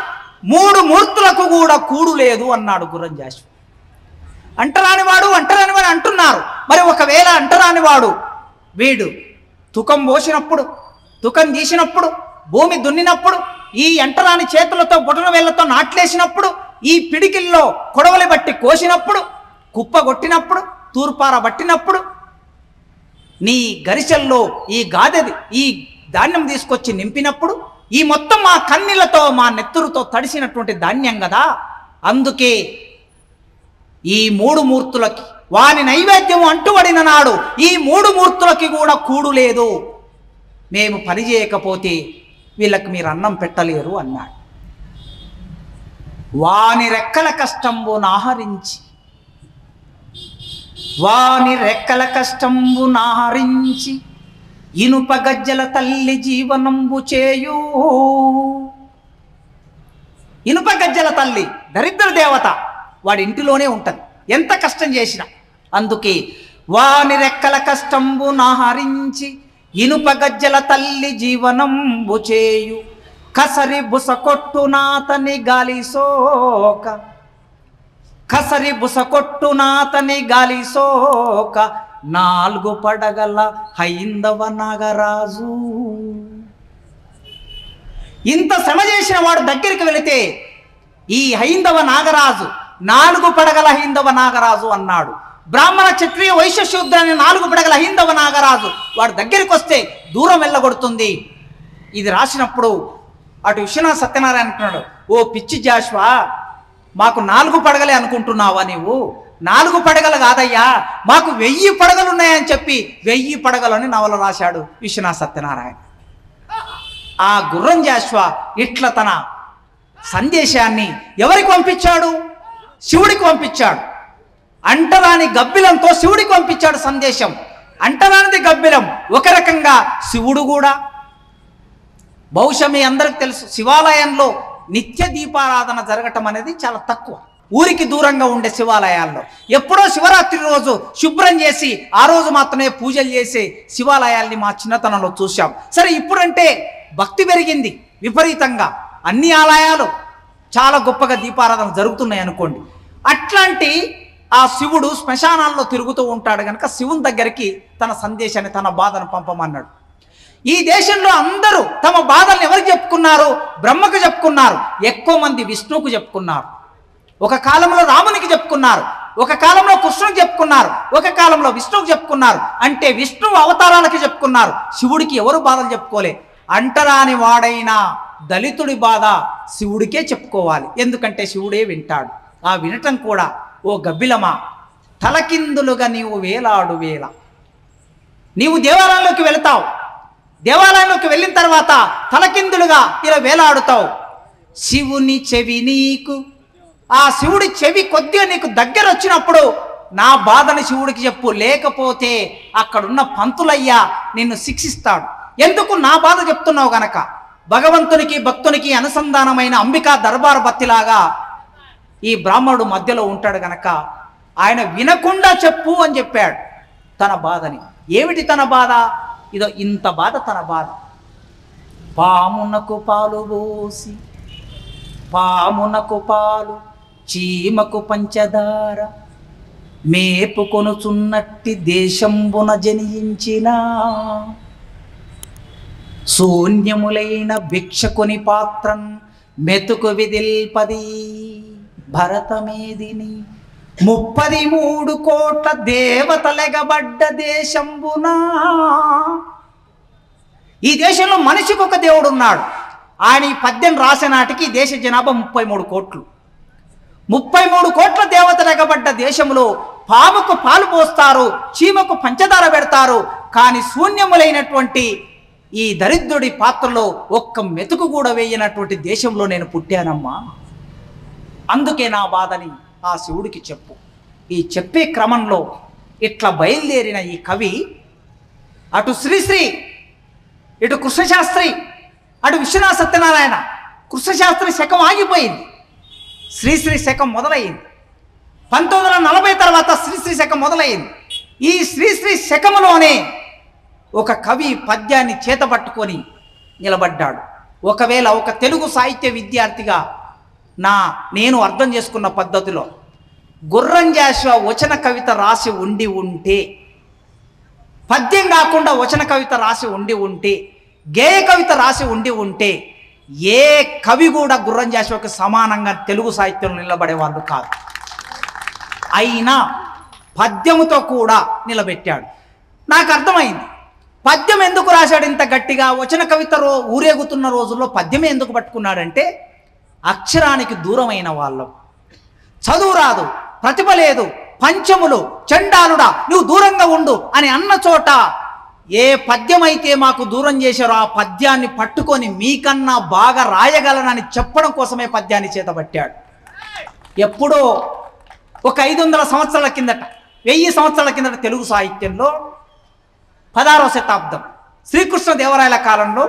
3 మూర్తులకు కూడా కూడు లేదు అన్నాడు గుర్రం జాషువా. అంటరాని వాడు అంటున్నారు. మరి ఒకవేళ అంటరాని వాడు వీడు తుకం పోసినప్పుడు, తుకం తీసినప్పుడు, భూమి దున్నినప్పుడు, ఈ అంటరాని చేతులతో బొటన వేళ్లతో నాట్లేసినప్పుడు, ఈ పిడికిల్లో కొడవలి బట్టి కోసినప్పుడు, కుప్పగొట్టినప్పుడు, తూర్పార బట్టినప్పుడు, నీ గరిసెల్లో ఈ ధాన్యం తీసుకొచ్చి నింపినప్పుడు, ఈ మొత్తం మా కన్నీళ్లతో మా నెత్తురుతో తడిసినటువంటి ధాన్యం కదా. అందుకే ఈ 3 మూర్తులకి వాని నైవేద్యం అంటుబడిన నాడు ఈ 3 మూర్తులకి కూడా కూడు లేదు. మేము పని చేయకపోతే వీళ్ళకి మీరు అన్నం పెట్టలేరు అన్నాడు. వాని రెక్కల కష్టంబు నాహరించి, వాని రెక్కల కష్టంబు నాహరించి ఇనుప గజ్జల తల్లి జీవనంబు చేయు. ఇనుప గజ్జల తల్లి దరిద్ర దేవత వాడి ఇంటిలోనే ఉంటుంది ఎంత కష్టం చేసినా. అందుకే వాని రెక్కల కష్టంబు నాహరించి ఇనుప గజ్జల తల్లి జీవనంబు చేయు కసరి బుస కొట్టునాతని గాలి సోక కసరి బుస కొట్టునాతని గాలి సోక 4 పడగల హైందవ నాగరాజు. ఇంత శ్రమ చేసిన వాడు దగ్గరికి వెళితే ఈ హైందవ నాగరాజు 4 పడగల హైందవ నాగరాజు అన్నాడు. బ్రాహ్మణ క్షత్రియ వైశ్య శూద్ర అనే 4 పడగల హైందవ నాగరాజు వాడు దగ్గరికి వస్తే దూరం వెళ్ళగొడుతుంది. ఇది రాసినప్పుడు అటు విశ్వనాథ సత్యనారాయణ అంటున్నాడు, ఓ పిచ్చి జాష్వా, మాకు 4 పడగలే అనుకుంటున్నావా నీవు? 4 పడగలు కాదయ్యా, మాకు 1000 పడగలు ఉన్నాయని చెప్పి 1000 పడగలని నవల రాశాడు విశ్వనాథ సత్యనారాయణ. ఆ గుర్రం జాష్వా ఇట్లా తన సందేశాన్ని ఎవరికి పంపించాడు? శివుడికి పంపించాడు. అంటరాని గబ్బిలంతో శివుడికి పంపించాడు సందేశం. అంటరానిది గబ్బిలం. ఒక రకంగా శివుడు కూడా. బహుశా మీ అందరికి తెలుసు, శివాలయంలో నిత్య దీపారాధన జరగటం అనేది చాలా తక్కువ. ఊరికి దూరంగా ఉండే శివాలయాల్లో ఎప్పుడో శివరాత్రి రోజు శుభ్రం చేసి ఆ రోజు మాత్రమే పూజలు చేసే శివాలయాల్ని మా చిన్నతనంలో చూశాం. సరే, ఇప్పుడంటే భక్తి పెరిగింది విపరీతంగా, అన్ని ఆలయాలు చాలా గొప్పగా దీపారాధన జరుగుతున్నాయి అనుకోండి. అట్లాంటి ఆ శివుడు శ్మశానాల్లో తిరుగుతూ ఉంటాడు కనుక శివుని దగ్గరికి తన సందేశాన్ని, తన బాధను పంపమన్నాడు. ఈ దేశంలో అందరూ తమ బాధల్ని ఎవరికి చెప్పుకున్నారు? బ్రహ్మకు చెప్పుకున్నారు. ఎక్కువ మంది విష్ణువుకు చెప్పుకున్నారు. ఒక కాలంలో రామునికి చెప్పుకున్నారు, ఒక కాలంలో కృష్ణునికి చెప్పుకున్నారు, ఒక కాలంలో విష్ణువుకు చెప్పుకున్నారు. అంటే విష్ణువు అవతారాలకి చెప్పుకున్నారు. శివుడికి ఎవరు బాధలు చెప్పుకోలే. అంటరాని వాడైన దళితుడి బాధ శివుడికే చెప్పుకోవాలి, ఎందుకంటే శివుడే వింటాడు. ఆ వినటం కూడా, ఓ గబ్బిలమా, తలకిందులుగా నీవు వేలాడు వేళ. నీవు దేవాలయంలోకి వెళతావు, దేవాలయంలోకి వెళ్ళిన తర్వాత తలకిందులుగా ఇలా వేలాడుతావు. శివుని చెవి నీకు, ఆ శివుడి చెవి కొద్దిగా నీకు దగ్గర వచ్చినప్పుడు నా బాధని శివుడికి చెప్పు, లేకపోతే అక్కడున్న పంతులయ్యా నిన్ను శిక్షిస్తాడు. ఎందుకు నా బాధ చెప్తున్నావు గనక. భగవంతునికి భక్తునికి అనుసంధానమైన అంబికా దర్బార్ బత్తిలాగా ఈ బ్రాహ్మణుడు మధ్యలో ఉంటాడు గనక ఆయన వినకుండా చెప్పు అని చెప్పాడు తన బాధని. ఏమిటి తన బాధ? ఇదో ఇంత బాధ తన బాధ. పామునకు పాలు పోసి, పామునకు పాలు, చీమకు పంచదార, మేపుకొనుచున్నట్టి దేశంబున జనించిన శూన్యములైన భిక్షకుని పాత్రం మెతుకు విదిల్పది భరతమేదిని 33 కోట్ల దేవతలెగబడ్డ దేశంబునా. ఈ దేశంలో మనిషికి ఒక దేవుడు ఉన్నాడు. ఆయన ఈ పద్యం రాసే నాటికి దేశ జనాభా 33 కోట్లు. 33 కోట్ల దేవతలెగబడ్డ దేశంలో పాముకు పాలు పోస్తారు, చీమకు పంచదార పెడతారు, కానీ శూన్యములైనటువంటి ఈ దరిద్రుడి పాత్రలో ఒక్క మెతుకు కూడా వేయనటువంటి దేశంలో నేను పుట్టానమ్మా. అందుకే నా బాధని ఆ శివుడికి చెప్పు. ఈ చెప్పే క్రమంలో ఇట్లా బయలుదేరిన ఈ కవి అటు శ్రీశ్రీ, ఇటు కృష్ణశాస్త్రి, అటు విశ్వనాథ సత్యనారాయణ. కృష్ణశాస్త్రి శకం ఆగిపోయింది, శ్రీశ్రీ శకం మొదలయ్యింది. 1940 తర్వాత శ్రీశ్రీ శకం మొదలయ్యింది. ఈ శ్రీశ్రీ శకములోనే ఒక కవి పద్యాన్ని చేతపట్టుకొని నిలబడ్డాడు. ఒకవేళ ఒక తెలుగు సాహిత్య విద్యార్థిగా నేను అర్థం చేసుకున్న పద్ధతిలో గుర్రం జాషువా వచన కవిత రాసి ఉండి ఉంటే, పద్యం కాకుండా వచన కవిత రాసి ఉండి ఉంటే, గేయ కవిత రాసి ఉండి ఉంటే ఏ కవి కూడా గుర్రం జాషువాకి సమానంగా తెలుగు సాహిత్యంలో నిలబడేవాళ్ళు కాదు. అయినా పద్యముతో కూడా నిలబెట్టాడు. నాకు అర్థమైంది పద్యం ఎందుకు రాశాడు ఇంత గట్టిగా. వచన కవిత ఊరేగుతున్న రోజుల్లో పద్యమే ఎందుకు పట్టుకున్నాడంటే, అక్షరానికి దూరమైన వాళ్ళం, చదువు రాదు, ప్రతిభ లేదు, పంచములు, చండాలుడా నువ్వు దూరంగా ఉండు అని అన్న చోట ఏ పద్యమైతే మాకు దూరం చేశారో ఆ పద్యాన్ని పట్టుకొని మీకన్నా బాగా రాయగలనని చెప్పడం కోసమే పద్యాన్ని చేతబట్టాడు. ఎప్పుడో ఒక 500 సంవత్సరాల కిందట, 1000 సంవత్సరాల కిందట తెలుగు సాహిత్యంలో 16వ శతాబ్దం శ్రీకృష్ణదేవరాయల కాలంలో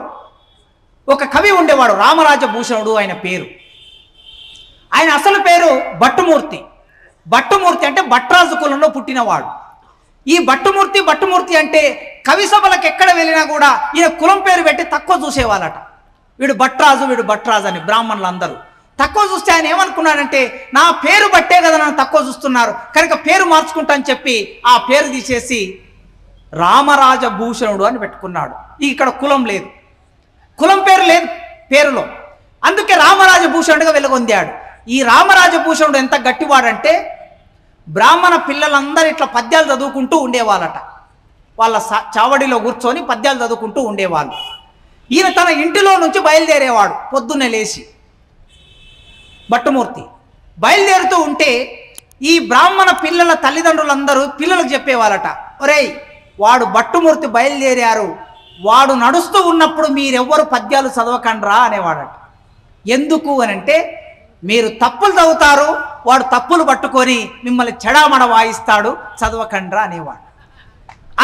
ఒక కవి ఉండేవాడు, రామరాజభూషణుడు ఆయన పేరు. ఆయన అసలు పేరు భట్టుమూర్తి. భట్టుమూర్తి అంటే భట్రాజు కులంలో పుట్టినవాడు. ఈ భట్టుమూర్తి అంటే కవి సభలకు ఎక్కడ వెళ్ళినా కూడా ఈయన కులం పేరు పెట్టి తక్కువ చూసేవాళ్ళట. వీడు భట్రాజు అని బ్రాహ్మణులు అందరూ తక్కువ చూస్తే ఆయన ఏమనుకున్నాడంటే నా పేరు బట్టే కదా నన్ను తక్కువ చూస్తున్నారు, కనుక పేరు మార్చుకుంటా అని చెప్పి ఆ పేరు తీసేసి రామరాజభూషణుడు అని పెట్టుకున్నాడు. ఇక్కడ కులం లేదు, కులం పేరు లేదు పేరులో, అందుకే రామరాజభూషణుడిగా వెలుగొందాడు. ఈ రామరాజభూషణుడు ఎంత గట్టివాడంటే బ్రాహ్మణ పిల్లలందరూ ఇట్లా పద్యాలు చదువుకుంటూ ఉండేవాళ్ళట. వాళ్ళ చావడిలో కూర్చొని పద్యాలు చదువుకుంటూ ఉండేవాళ్ళు. ఈయన తన ఇంటిలో నుంచి బయలుదేరేవాడు పొద్దున్నే లేచి. భట్టుమూర్తి బయలుదేరుతూ ఉంటే ఈ బ్రాహ్మణ పిల్లల తల్లిదండ్రులందరూ పిల్లలకు చెప్పేవాళ్ళట, ఒరేయ్ వాడు భట్టుమూర్తి బయలుదేరారు, వాడు నడుస్తూ ఉన్నప్పుడు మీరెవ్వరు పద్యాలు చదవకండ్రా అనేవాడట. ఎందుకు అనంటే మీరు తప్పులు చదువుతారు, వాడు తప్పులు పట్టుకొని మిమ్మల్ని చెడామడ వాయిస్తాడు, చదవకండ్రా అనేవాడు.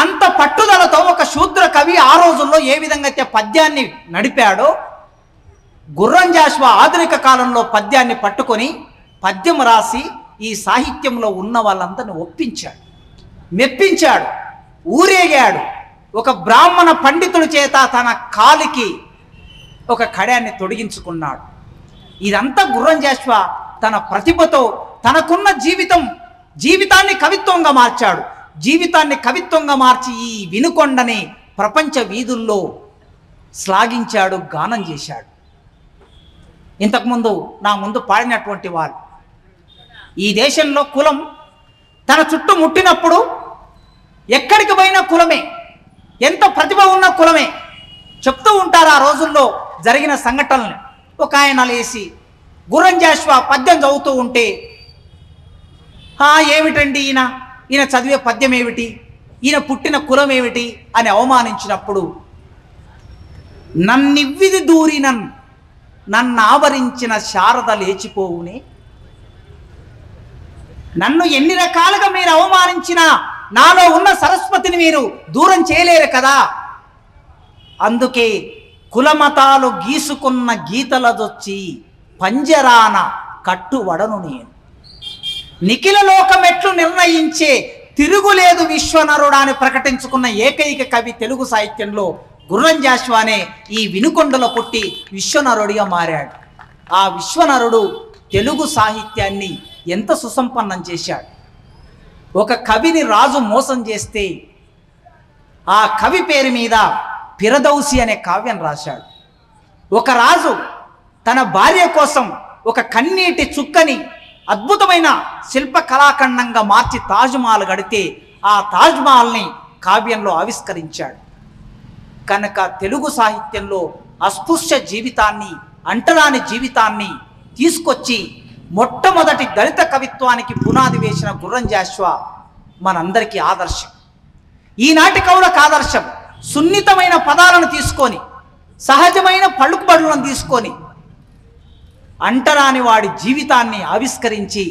అంత పట్టుదలతో ఒక శూద్ర కవి ఆ రోజుల్లో ఏ విధంగా అయితే పద్యాన్ని నడిపాడో గుర్రం జాషువా ఆధునిక కాలంలో పద్యాన్ని పట్టుకొని పద్యం రాసి ఈ సాహిత్యంలో ఉన్న వాళ్ళందరిని ఒప్పించాడు, మెప్పించాడు, ఊరేగాడు. ఒక బ్రాహ్మణ పండితుడి చేత తన కాలికి ఒక కడాన్ని తొడిగించుకున్నాడు. ఇదంతా గుర్రం జాషువా తన ప్రతిభతో తనకున్న జీవితాన్ని కవిత్వంగా మార్చాడు. జీవితాన్ని కవిత్వంగా మార్చి ఈ వినుకొండని ప్రపంచ వీధుల్లో శ్లాఘించాడు, గానం చేశాడు. ఇంతకుముందు నా ముందు పాడినటువంటి వాళ్ళు ఈ దేశంలో కులం తన చుట్టూ ముట్టినప్పుడు ఎక్కడికి పోయినా కులమే, ఎంత ప్రతిభ ఉన్న కులమే చెప్తూ ఉంటారు. ఆ రోజుల్లో జరిగిన సంఘటనల్ని ఒక ఆయన లేసి గుర్రం జాషువా పద్యం చదువుతూ ఉంటే ఏమిటండి ఈయన చదివే పద్యం ఏమిటి, ఈయన పుట్టిన కులం ఏమిటి అని అవమానించినప్పుడు నన్నివ్విది నన్ను ఆవరించిన శారద లేచిపోవునే, నన్ను ఎన్ని రకాలుగా మీరు అవమానించినా నాలో ఉన్న సరస్వతిని మీరు దూరం చేయలేరు కదా, అందుకే కులమతాలు గీసుకున్న గీతలదొచ్చి పంజరాన కట్టువడను నేను, నిఖిల లోకమెట్లు నిర్ణయించే తిరుగులేదు విశ్వనరుడా అని ప్రకటించుకున్న ఏకైక కవి తెలుగు సాహిత్యంలో గుర్రం జాషువానే ఈ వినుకొండలో పుట్టి విశ్వనరుడిగా మారాడు. ఆ విశ్వనరుడు తెలుగు సాహిత్యాన్ని ఎంత సుసంపన్నం చేశాడు. ఒక కవిని రాజు మోసం చేస్తే ఆ కవి పేరు మీద పిరదౌసి అనే కావ్యం రాశాడు. ఒక రాజు తన భార్య కోసం ఒక కన్నీటి చుక్కని అద్భుతమైన శిల్ప కళాఖండంగా మార్చి తాజ్మహల్ కడితే ఆ తాజ్మహల్ని కావ్యంలో ఆవిష్కరించాడు. కనుక తెలుగు సాహిత్యంలో అస్పృశ్య జీవితాన్ని, అంటరాని జీవితాన్ని తీసుకొచ్చి మొట్టమొదటి దళిత కవిత్వానికి పునాది వేసిన గుర్రం జాషువా మనందరికీ ఆదర్శం. ఈనాటి కవులకు ఆదర్శం. సున్నితమైన పదాలను తీసుకొని, సహజమైన పలుకుబడులను తీసుకొని అంటరాని వాడి జీవితాన్ని ఆవిష్కరించి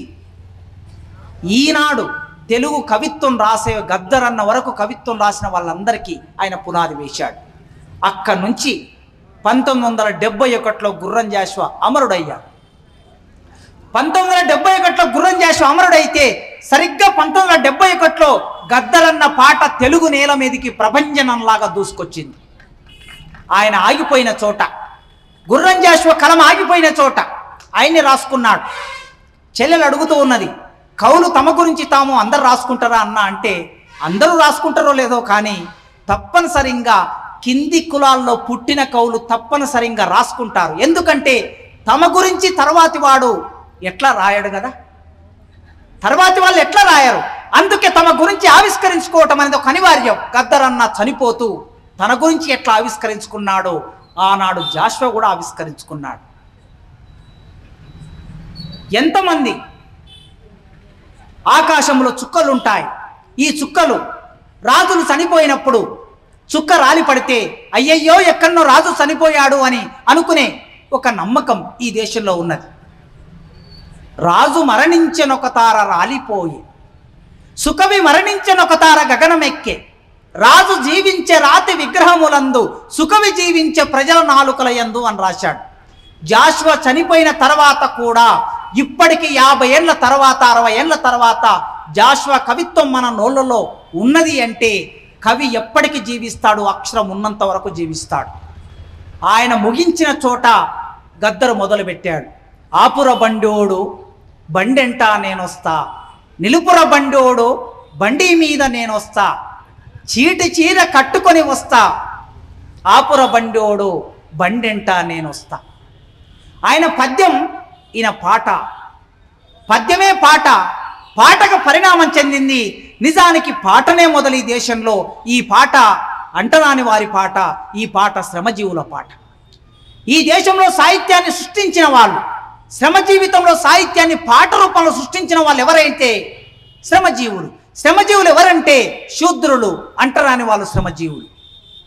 ఈనాడు తెలుగు కవిత్వం రాసే గద్దరన్న వరకు కవిత్వం రాసిన వాళ్ళందరికీ ఆయన పునాది వేశాడు. అక్కడి నుంచి 1971లో గుర్రం జాషువా అమరుడయ్యాడు. 1971లో గుర్రం జాషువా అమరుడైతే సరిగ్గా 1971లో గద్దరన్న పాట తెలుగు నేల మీదకి ప్రభంజనంలాగా దూసుకొచ్చింది. ఆయన ఆగిపోయిన చోట, గుర్రం జాషువా కలం ఆగిపోయిన చోట ఆయన్ని రాసుకున్నాడు. చెల్లెలు అడుగుతూ ఉన్నది, కవులు తమ గురించి తాము అందరు రాసుకుంటారా అన్న అంటే, అందరూ రాసుకుంటారో లేదో కానీ తప్పనిసరిగా కింది కులాల్లో పుట్టిన కవులు తప్పనిసరిగా రాసుకుంటారు. ఎందుకంటే తమ గురించి తర్వాతి వాడు ఎట్లా రాయడు కదా, తర్వాతి వాళ్ళు ఎట్లా రాయరు. అందుకే తమ గురించి ఆవిష్కరించుకోవటం అనేది ఒక అనివార్యం. గద్దరన్న చనిపోతూ తన గురించి ఎట్లా ఆవిష్కరించుకున్నాడో ఆనాడు జాషువా కూడా ఆవిష్కరించుకున్నాడు. ఎంతమంది ఆకాశంలో చుక్కలుంటాయి. ఈ చుక్కలు రాజులు చనిపోయినప్పుడు చుక్క రాలి పడితే అయ్యయ్యో ఎక్కడనో రాజు చనిపోయాడు అని అనుకునే ఒక నమ్మకం ఈ దేశంలో ఉన్నది. రాజు మరణించనొక తార రాలిపోయి, సుకవి మరణించనొక తార గగనమెక్కే, రాజు జీవించే రాతి విగ్రహములందు సుకవి జీవించే ప్రజల నాలుకల యందు అని రాశాడు. జాషువా చనిపోయిన తర్వాత కూడా ఇప్పటికి 50 ఏళ్ల తర్వాత 60 ఏళ్ల తర్వాత జాషువా కవిత్వం మన నోళ్ళలో ఉన్నది అంటే కవి ఎప్పటికి జీవిస్తాడు? అక్షరం ఉన్నంత వరకు జీవిస్తాడు. ఆయన ముగించిన చోట గద్దరు మొదలుపెట్టాడు. ఆపుర బండోడు బండెంట నేనొస్తా, నిలుపుర బండోడు బండి మీద నేనొస్తా, చీటి చీర కట్టుకొని వస్తా, ఆపుర బండోడు బండెంట నేనొస్తా. ఆయన పద్యం, ఈయన పాట. పద్యమే పాట, పాటకు పరిణామం చెందింది. నిజానికి పాటనే మొదలు ఈ దేశంలో. ఈ పాట అంటరాని వారి పాట, ఈ పాట శ్రమజీవుల పాట. ఈ దేశంలో సాహిత్యాన్ని సృష్టించిన వాళ్ళు, శ్రమ జీవితంలో సాహిత్యాన్ని పాట రూపంలో సృష్టించిన వాళ్ళు ఎవరైతే శ్రమజీవులు. శ్రమజీవులు ఎవరంటే శూద్రులు, అంటరాని వాళ్ళు శ్రమజీవులు.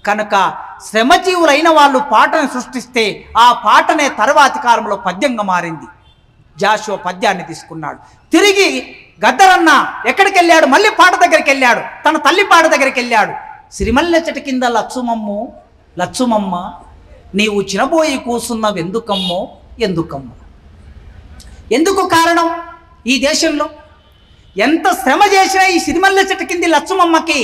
కనుక శ్రమజీవులైన వాళ్ళు పాటను సృష్టిస్తే ఆ పాటనే తర్వాతి కాలంలో పద్యంగా మారింది. జాషువా పద్యాన్ని తీసుకున్నాడు. తిరిగి గద్దరన్న ఎక్కడికి వెళ్ళాడు? మళ్ళీ పాట దగ్గరికి వెళ్ళాడు, తన తల్లి పాట దగ్గరికి వెళ్ళాడు. సిరిమల్లె చెట్టు కింద లచ్చుమమ్ము లచ్చుమమ్మ, నీవు చినబోయి కూసున్నవెందుకమ్మో ఎందుకమ్మో. ఎందుకు కారణం? ఈ దేశంలో ఎంత శ్రమ చేసినా ఈ సిరిమల్లె చెట్టు కింది లచ్చుమమ్మకి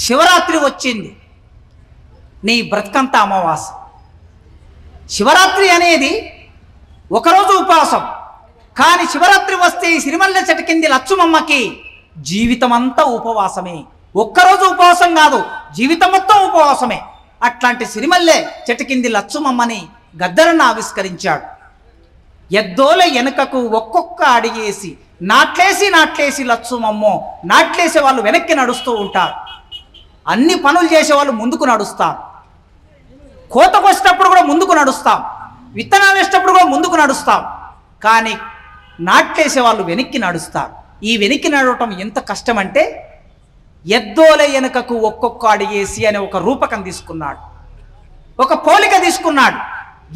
శివరాత్రి వచ్చింది, నీ బ్రతుకంతా అమావాస్య. శివరాత్రి అనేది ఒకరోజు ఉపవాసం, కానీ శివరాత్రి వస్తే ఈ సిరిమల్లె చెట్టు కింది లచ్చుమమ్మకి జీవితం అంతా ఉపవాసమే. ఒక్కరోజు ఉపవాసం కాదు, జీవితం మొత్తం ఉపవాసమే. అట్లాంటి సిరిమల్లె చెట్టు కింది లచ్చుమమ్మని గద్దరన్న ఆవిష్కరించాడు. ఎద్దోల వెనుకకు ఒక్కొక్క అడిగేసి నాట్లేసి నాట్లేసి లచ్చుమమ్మో. నాట్లేసే వాళ్ళు వెనక్కి నడుస్తూ ఉంటారు, అన్ని పనులు చేసేవాళ్ళు ముందుకు నడుస్తారు. కోతకు వచ్చేటప్పుడు కూడా ముందుకు నడుస్తాం, విత్తనాలు వేసేటప్పుడు కూడా ముందుకు నడుస్తాం. కానీ నాట్లేసే వాళ్ళు వెనక్కి నడుస్తారు. ఈ వెనక్కి నడవటం ఎంత కష్టం అంటే, ఎద్దోల వెనుకకు ఒక్కొక్క అడిగేసి అనే ఒక రూపకం తీసుకున్నాడు, ఒక పోలిక తీసుకున్నాడు.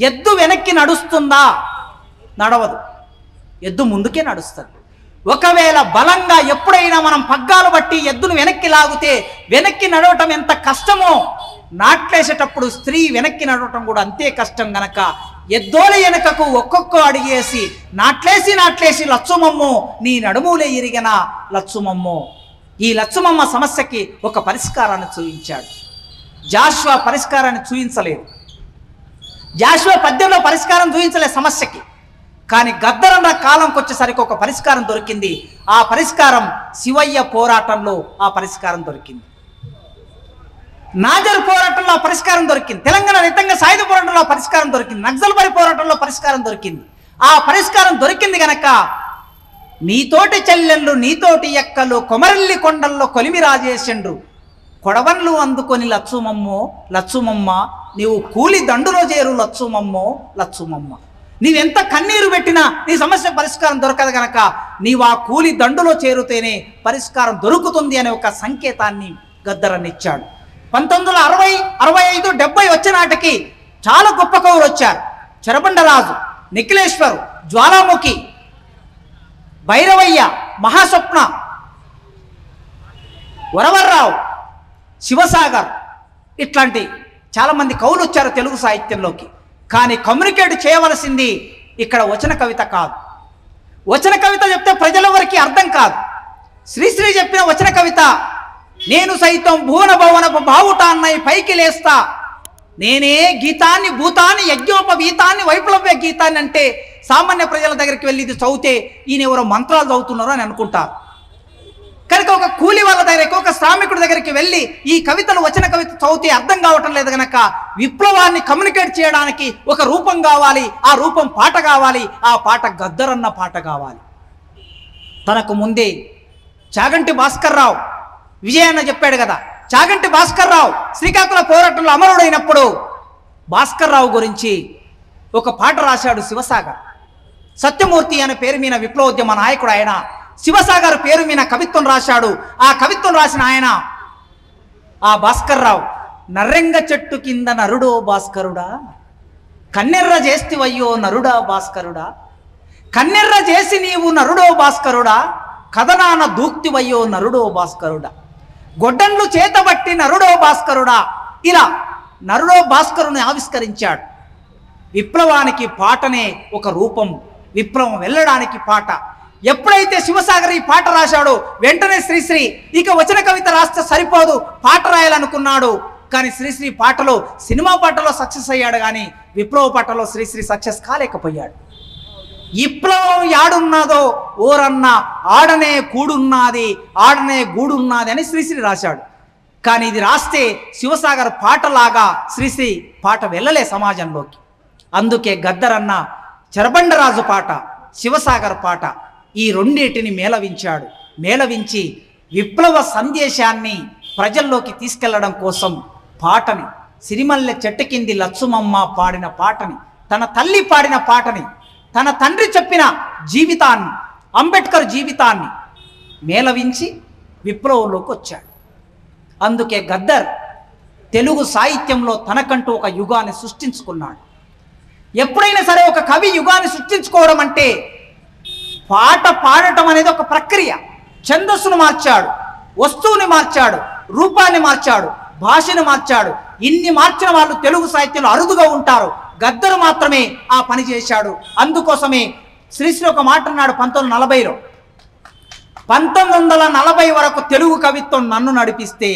ఎద్దు వెనక్కి నడుస్తుందా? నడవదు, ఎద్దు ముందుకే నడుస్తుంది. ఒకవేళ బలంగా ఎప్పుడైనా మనం పగ్గాలు బట్టి ఎద్దును వెనక్కి లాగితే వెనక్కి నడవటం ఎంత కష్టమో, నాట్లేసేటప్పుడు స్త్రీ వెనక్కి నడవటం కూడా అంతే కష్టం. గనక ఎద్దోల వెనకకు ఒక్కొక్క అడిగేసి నాట్లేసి నాట్లేసి లచ్చుమమ్మో, నీ నడుములే ఇరిగిన లచ్చుమమ్మో. ఈ లచ్చుమమ్మ సమస్యకి ఒక పరిష్కారాన్ని చూపించాడు. జాషువా పరిష్కారాన్ని చూపించలేదు, జాషువా పద్యంలో పరిష్కారం చూపించలేదు సమస్యకి. కానీ గద్దరన్న కాలంకి వచ్చేసరికి ఒక పరిష్కారం దొరికింది. ఆ పరిష్కారం శివయ్య పోరాటంలో ఆ పరిష్కారం దొరికింది, నాజర్ పోరాటంలో ఆ పరిష్కారం దొరికింది, తెలంగాణ రైతాంగ సాయుధ పోరాటంలో ఆ పరిష్కారం దొరికింది, నక్సల్బరీ పోరాటంలో పరిష్కారం దొరికింది. ఆ పరిష్కారం దొరికింది గనక నీతోటి చెల్లెళ్ళు నీతోటి ఎక్కలు కొమరల్లి కొండల్లో కొలిమి రాజేసిండ్రు, కొడవన్లు అందుకొని లచ్చుమమ్మో లచ్చుమమ్మ, నీవు కూలి దండులో చేరు లచ్చుమమ్మో లచ్చుమమ్మ. నీవెంత కన్నీరు పెట్టినా నీ సమస్య పరిష్కారం దొరకదు గనక నీవు ఆ కూలి దండులో చేరుతేనే పరిష్కారం దొరుకుతుంది అనే ఒక సంకేతాన్ని గద్దరన్న ఇచ్చాడు. 1960, 65, 70 వచ్చే నాటికి చాలా గొప్ప కవులు వచ్చారు. చెరబండరాజు, నిఖిలేశ్వరు, జ్వాలాముఖి, భైరవయ్య, మహాస్వప్న, వరవర్రావు, శివసాగర్, ఇట్లాంటి చాలామంది కవులు వచ్చారు తెలుగు సాహిత్యంలోకి. కానీ కమ్యూనికేట్ చేయవలసింది ఇక్కడ వచన కవిత కాదు. వచన కవిత చెప్తే ప్రజలెవరికి అర్థం కాదు. శ్రీశ్రీ చెప్పిన వచన కవిత, నేను సైతం భువన భవనపు బావుటాన్నై పైకి లేస్తా, నేనే గీతాన్ని భూతాన్ని యజ్ఞోపవీతాన్ని వైప్లవ్య గీతాన్ని అంటే సామాన్య ప్రజల దగ్గరికి వెళ్ళి ఇది చదివితే ఈయన ఎవరో మంత్రాలు చదువుతున్నారు అని అనుకుంటారు. కనుక ఒక కూలి వాళ్ళ దగ్గరికి, ఒక శ్రామికుడి దగ్గరికి వెళ్ళి ఈ కవితలు వచన కవిత చదివితే అర్థం కావటం లేదు గనక విప్లవాన్ని కమ్యూనికేట్ చేయడానికి ఒక రూపం కావాలి, ఆ రూపం పాట కావాలి, ఆ పాట గద్దరన్న పాట కావాలి. తనకు ముందే చాగంటి భాస్కర్రావు, విజయన్న చెప్పాడు కదా, చాగంటి భాస్కర్రావు శ్రీకాకుళం పోరాటంలో అమరుడైనప్పుడు భాస్కర్రావు గురించి ఒక పాట రాశాడు శివసాగర్. సత్యమూర్తి అనే పేరు మీద విప్లవోద్యమ నాయకుడు ఆయన. శివసాగర్ పేరు మీద కవిత్వం రాశాడు. ఆ కవిత్వం రాసిన ఆయన ఆ భాస్కర్రావు, నర్రెంగ చెట్టు కింద నరుడో భాస్కరుడా, కన్నెర్ర చేస్తివయ్యో నరుడా భాస్కరుడా, కన్నెర్ర చేసి నీవు నరుడో భాస్కరుడా, కథనాన దూక్తివయ్యో నరుడో భాస్కరుడా, గొడ్డండ్లు చేతబట్టి నరుడో భాస్కరుడా. ఇలా నరుడో భాస్కరుని ఆవిష్కరించాడు. విప్లవానికి పాటనే ఒక రూపం, విప్లవం వెళ్ళడానికి పాట. ఎప్పుడైతే శివసాగర్ ఈ పాట రాశాడో వెంటనే శ్రీశ్రీ ఇక వచన కవిత రాస్తే సరిపోదు, పాట రాయాలనుకున్నాడు. కానీ శ్రీశ్రీ పాటలో, సినిమా పాటలో సక్సెస్ అయ్యాడు, కానీ విప్లవ పాటలో శ్రీశ్రీ సక్సెస్ కాలేకపోయాడు. విప్లవం యాడున్నదో ఓరన్న ఆడనే కూడున్నది, ఆడనే గూడున్నది అని శ్రీశ్రీ రాశాడు. కానీ ఇది రాస్తే శివసాగర్ పాటలాగా శ్రీశ్రీ పాట వెళ్ళలే సమాజంలోకి. అందుకే గద్దరన్న చెరబండరాజు పాట, శివసాగర్ పాట ఈ రెండింటిని మేళవించాడు. మేళవించి విప్లవ సందేశాన్ని ప్రజల్లోకి తీసుకెళ్లడం కోసం పాటని, సిరిమల్లె చెట్టు కింది లచ్చుమమ్మ పాడిన పాటని, తన తల్లి పాడిన పాటని, తన తండ్రి చెప్పిన జీవితాన్ని, అంబేద్కర్ జీవితాన్ని మేళవించి విప్లవంలోకి వచ్చాడు. అందుకే గద్దర్ తెలుగు సాహిత్యంలో తనకంటూ ఒక యుగాన్ని సృష్టించుకున్నాడు. ఎప్పుడైనా సరే ఒక కవి యుగాన్ని సృష్టించుకోవడం అంటే పాట పాడటం అనేది ఒక ప్రక్రియ. ఛందస్సును మార్చాడు, వస్తువుని మార్చాడు, రూపాన్ని మార్చాడు, భాషను మార్చాడు. ఇన్ని మార్చిన వాళ్ళు తెలుగు సాహిత్యంలో అరుదుగా ఉంటారు. గద్దరు మాత్రమే ఆ పని చేశాడు. అందుకోసమే శ్రీశ్రీ ఒక మాట అన్నాడు 1940లో, 1940 వరకు తెలుగు కవిత్వం నన్ను నడిపిస్తే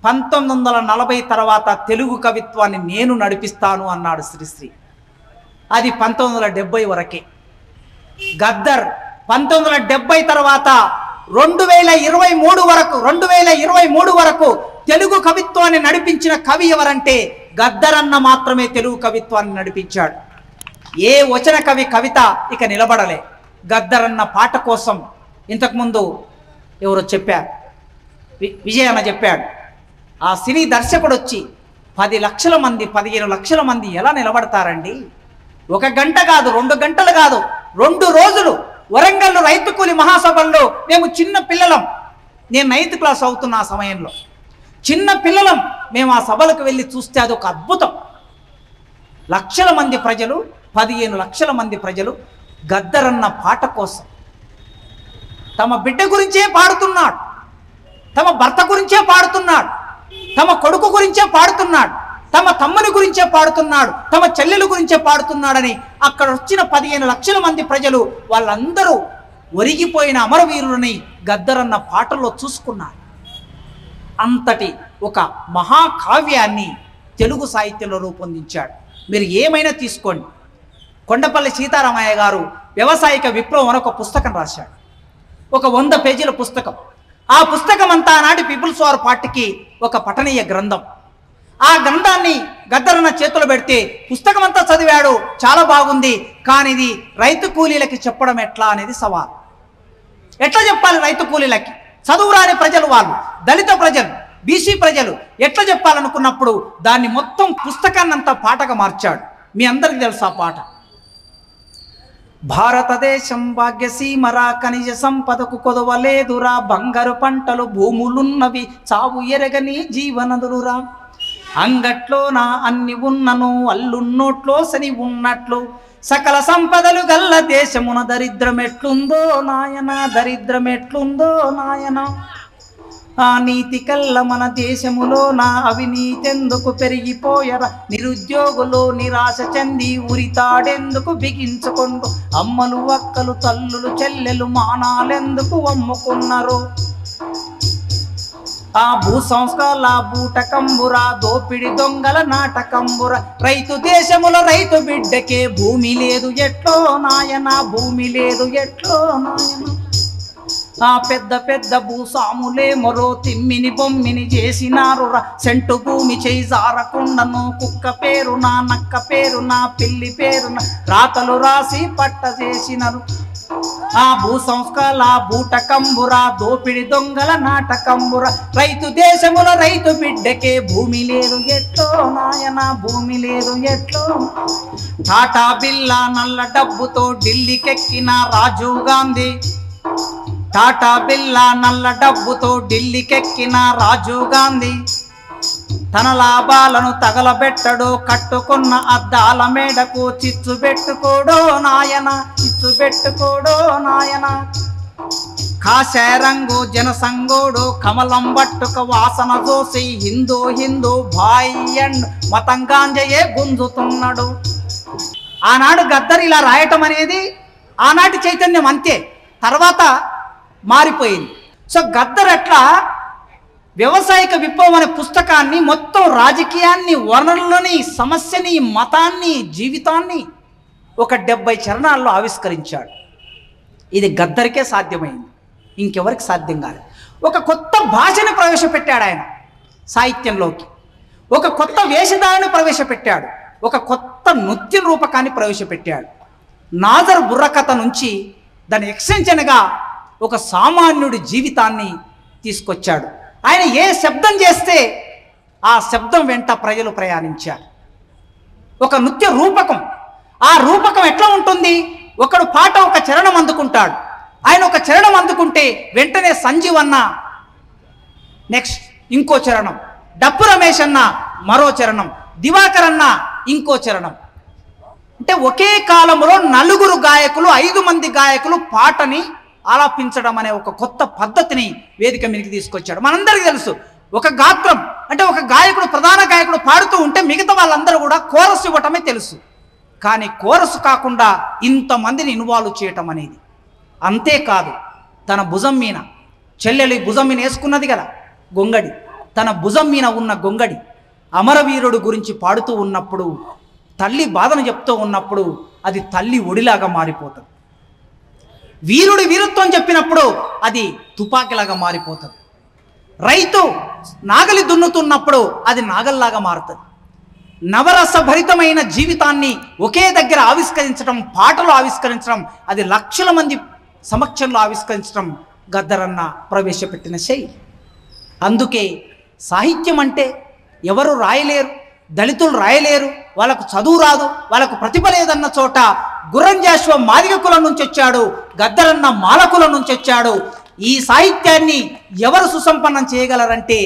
1940 తర్వాత తెలుగు కవిత్వాన్ని నేను నడిపిస్తాను అన్నాడు శ్రీశ్రీ. అది 1970 వరకే. గద్దర్ 1970 తర్వాత 2023 వరకు తెలుగు కవిత్వాన్ని నడిపించిన కవి ఎవరంటే గద్దరన్న మాత్రమే తెలుగు కవిత్వాన్ని నడిపించాడు. ఏ వచన కవి కవిత ఇక నిలబడలే. గద్దరన్న పాట కోసం ఇంతకుముందు ఎవరో చెప్పారు, విజయన్న చెప్పాడు, ఆ సినీ దర్శకుడు వచ్చి 10 లక్షల మంది 15 లక్షల మంది ఎలా నిలబడతారండి? 1 గంట కాదు, 2 గంటలు కాదు, 2 రోజులు వరంగల్ రైతు కూలి మహాసభల్లో మేము చిన్న పిల్లలం, నేను 9th క్లాస్ అవుతున్న ఆ సమయంలో చిన్న పిల్లలం, మేము ఆ సభలకు వెళ్ళి చూస్తే అది ఒక అద్భుతం. లక్షల మంది ప్రజలు, 15 లక్షల మంది ప్రజలు గద్దరన్న పాట కోసం తమ బిడ్డ గురించే పాడుతున్నాడు, తమ భర్త గురించే పాడుతున్నాడు, తమ కొడుకు గురించే పాడుతున్నాడు, తమ తమ్ముని గురించే పాడుతున్నాడు, తమ చెల్లెల గురించే పాడుతున్నాడని అక్కడ వచ్చిన 15 లక్షల మంది ప్రజలు వాళ్ళందరూ ఒరిగిపోయిన అమరవీరులని గద్దరన్న పాటల్లో చూసుకున్నారు. అంతటి ఒక మహాకావ్యాన్ని తెలుగు సాహిత్యంలో రూపొందించాడు. మీరు ఏమైనా తీసుకోండి, కొండపల్లి సీతారామయ్య గారు వ్యవసాయిక విప్లవం అని ఒక పుస్తకం రాశాడు, ఒక 100 పేజీల పుస్తకం. ఆ పుస్తకం అంతా నాటి పీపుల్స్ వార్ పార్టీకి ఒక పఠనీయ గ్రంథం. ఆ గ్రంథాన్ని గద్దరన్న చేతులు పెడితే పుస్తకం అంతా చదివాడు, చాలా బాగుంది, కానీ ఇది రైతు కూలీలకి చెప్పడం ఎట్లా అనేది సవాల్. ఎట్లా చెప్పాలి రైతు కూలీలకి? చదువురాని ప్రజలు వాళ్ళు, దళిత ప్రజలు, బీసీ ప్రజలు, ఎట్లా చెప్పాలనుకున్నప్పుడు దాన్ని మొత్తం పుస్తకాన్నంతా పాటగా మార్చాడు. మీ అందరికీ తెలుసు ఆ పాట. భారతదేశం భాగ్యసీమరా, ఖనిజ సంపదకు కొదవలేదురా, బంగారు పంటలు భూములున్నవి, చావు ఎరగని జీవనదులురా, అంగట్లో నా అన్ని ఉన్నను, అల్లున్నోట్లో శని ఉన్నట్లు, సకల సంపదలు గల్ల దేశమున దరిద్రమెట్లుందో నాయన, దరిద్రమెట్లుందో నాయన, ఆ నీతి కల్ల మన దేశములో నా అవినీతెందుకు పెరిగిపోయరా, నిరుద్యోగులు నిరాశ చెంది ఉరితాడెందుకు బిగించుకొండు, అమ్మలు అక్కలు తల్లులు చెల్లెలు మానాలెందుకు అమ్ముకున్నారు, ఆ భూ సంస్కాల బూటకంబురా, దోపిడి దొంగల నాటకంబురా, రైతు దేశముల రైతు బిడ్డకే భూమి లేదు ఎట్లో నాయన, భూమి లేదు ఎట్లో నాయన, ఆ పెద్ద పెద్ద భూసాములే మరో తిమ్మిని బొమ్మిని చేసినారు రా, సెంటు భూమి చేయి జారకుండను, కుక్క పేరు నా, నక్క పేరు నా, పిల్లి పేరు నా, రాతలు రాసి పట్ట చేసినారు, ఆ భూ సంస్కాల బూటకంబురా, దోపిడి దొంగల నాటకంబురా, రైతు దేశముల రైతు బిడ్డకే భూమి లేదు ఎట్లో నాయన, భూమి లేదు ఎట్లో. టాటా బిల్లా నల్ల డబ్బుతో ఢిల్లీకెక్కిన రాజీవ్ గాంధీ, టాటా బిల్లా నల్ల డబ్బుతో ఢిల్లీకెక్కిన రాజీవ్ గాంధీ, తన లాభాలను తగలబెట్టడో, కట్టుకున్న అద్దాల మేడకు చిచ్చు పెట్టుకోడో నాయన, చిచ్చు పెట్టుకోడో నాయన, కాషాయ రంగు జనసంగోడు కమలం బట్టుక వాసన చూసి హిందూ హిందూ భాయ్ అండ్ మతంగాంజయే గుంజుతున్నాడు. ఆనాడు గద్దర్ ఇలా రాయటం అనేది ఆనాటి చైతన్యం అంతే, తర్వాత మారిపోయింది. సో గద్దర్ అట్లా వ్యవసాయిక విప్లవం అనే పుస్తకాన్ని మొత్తం రాజకీయాన్ని, వనరులని, సమస్యని, మతాన్ని, జీవితాన్ని ఒక 70 చరణాల్లో ఆవిష్కరించాడు. ఇది గద్దరికే సాధ్యమైంది, ఇంకెవరికి సాధ్యం కాదు. ఒక కొత్త భాషను ప్రవేశపెట్టాడు ఆయన సాహిత్యంలోకి, ఒక కొత్త వేషధారను ప్రవేశపెట్టాడు, ఒక కొత్త నృత్య రూపకాన్ని ప్రవేశపెట్టాడు. నాజర్ బుర్రకథ నుంచి దాని ఎక్స్టెన్షన్గా ఒక సామాన్యుడి జీవితాన్ని తీసుకొచ్చాడు. ఆయన ఏ శబ్దం చేస్తే ఆ శబ్దం వెంట ప్రజలు ప్రయాణించారు. ఒక నృత్య రూపకం, ఆ రూపకం ఎట్లా ఉంటుంది? ఒకడు పాట ఒక చరణం అందుకుంటాడు, ఆయన ఒక చరణం అందుకుంటే వెంటనే సంజీవ్ అన్న నెక్స్ట్ ఇంకో చరణం, డప్పు రమేష్ అన్న మరో చరణం, దివాకర్ అన్న ఇంకో చరణం. అంటే ఒకే కాలంలో 4 గాయకులు, 5 మంది గాయకులు పాటని ఆలాపించడం అనే ఒక కొత్త పద్ధతిని వేదిక మీదకి తీసుకొచ్చాడు. మనందరికీ తెలుసు, ఒక గాత్రం అంటే ఒక గాయకుడు, ప్రధాన గాయకుడు పాడుతూ ఉంటే మిగతా వాళ్ళందరూ కూడా కోరస్ ఇవ్వటమే తెలుసు. కానీ కోరస్ కాకుండా ఇంతమందిని ఇన్వాల్వ్ చేయటం అనేది, అంతేకాదు తన భుజం మీద, చెల్లెలి భుజం మీద వేసుకున్నది కదా గొంగడి, తన భుజం మీద ఉన్న గొంగడి అమరవీరుడు గురించి పాడుతూ ఉన్నప్పుడు, తల్లి బాధను చెప్తూ ఉన్నప్పుడు అది తల్లి ఒడిలాగా మారిపోతుంది. వీరుడి వీరత్వం చెప్పినప్పుడు అది తుపాకీలాగా మారిపోతుంది. రైతు నాగలి దున్నుతున్నప్పుడు అది నాగల్లాగా మారుతుంది. నవరస భరితమైన జీవితాన్ని ఒకే దగ్గర ఆవిష్కరించడం, పాటలు ఆవిష్కరించడం, అది లక్షల మంది సమక్షంలో ఆవిష్కరించడం గద్దరన్న ప్రవేశపెట్టిన శైలి. అందుకే సాహిత్యం అంటే ఎవరు రాయలేరు, దళితులు రాయలేరు, వాళ్ళకు చదువు రాదు, వాళ్ళకు ప్రతిభ లేదన్న చోట గుర్రం జాషువా మాదిగ కులం నుంచి వచ్చాడు, గద్దరన్న మాల కులం నుంచి వచ్చాడు. ఈ సాహిత్యాన్ని ఎవరు సుసంపన్నం చేయగలరంటే,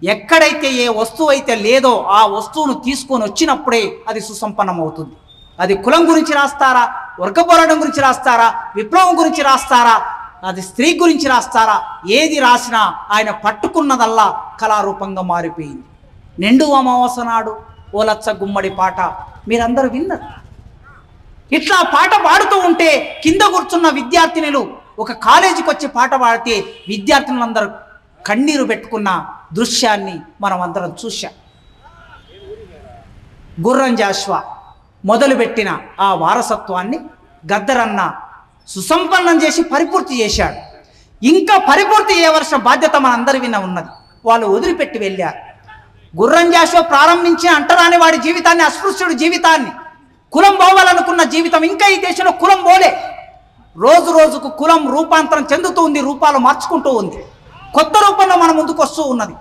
ఎక్కడైతే ఏ వస్తువు అయితే లేదో ఆ వస్తువును తీసుకొని వచ్చినప్పుడే అది సుసంపన్నం అవుతుంది. అది కులం గురించి రాస్తారా, వర్గ పోరాటం గురించి రాస్తారా, విప్లవం గురించి రాస్తారా, అది స్త్రీ గురించి రాస్తారా, ఏది రాసినా ఆయన పట్టుకున్నదల్లా కళారూపంగా మారిపోయింది. నిండు అమావాస నాడు ఓ లచ్చ గుమ్మడి పాట మీరందరూ విన్నారు. ఇట్లా పాట పాడుతూ ఉంటే కింద కూర్చున్న విద్యార్థినులు ఒక కాలేజీకి వచ్చి పాట పాడితే విద్యార్థినులందరూ కన్నీరు పెట్టుకున్న దృశ్యాన్ని మనం అందరం చూశాం. గుర్రం జాషువా మొదలుపెట్టిన ఆ వారసత్వాన్ని గద్దరన్న సుసంపన్నం చేసి పరిపూర్తి చేశాడు. ఇంకా పరిపూర్తి చేయవలసిన బాధ్యత మనందరి విన ఉన్నది. వాళ్ళు వదిలిపెట్టి వెళ్ళారు. గుర్రం జాషువా ప్రారంభించిన అంటరాని వాడి జీవితాన్ని, అస్పృశ్యుడి జీవితాన్ని, కులం పోవాలనుకున్న జీవితం, ఇంకా ఈ దేశంలో కులం పోలే. రోజు రోజుకు కులం రూపాంతరం చెందుతూ ఉంది, రూపాలు మార్చుకుంటూ ఉంది, కొత్త రూపంలో మన ముందుకు వస్తూ ఉన్నది.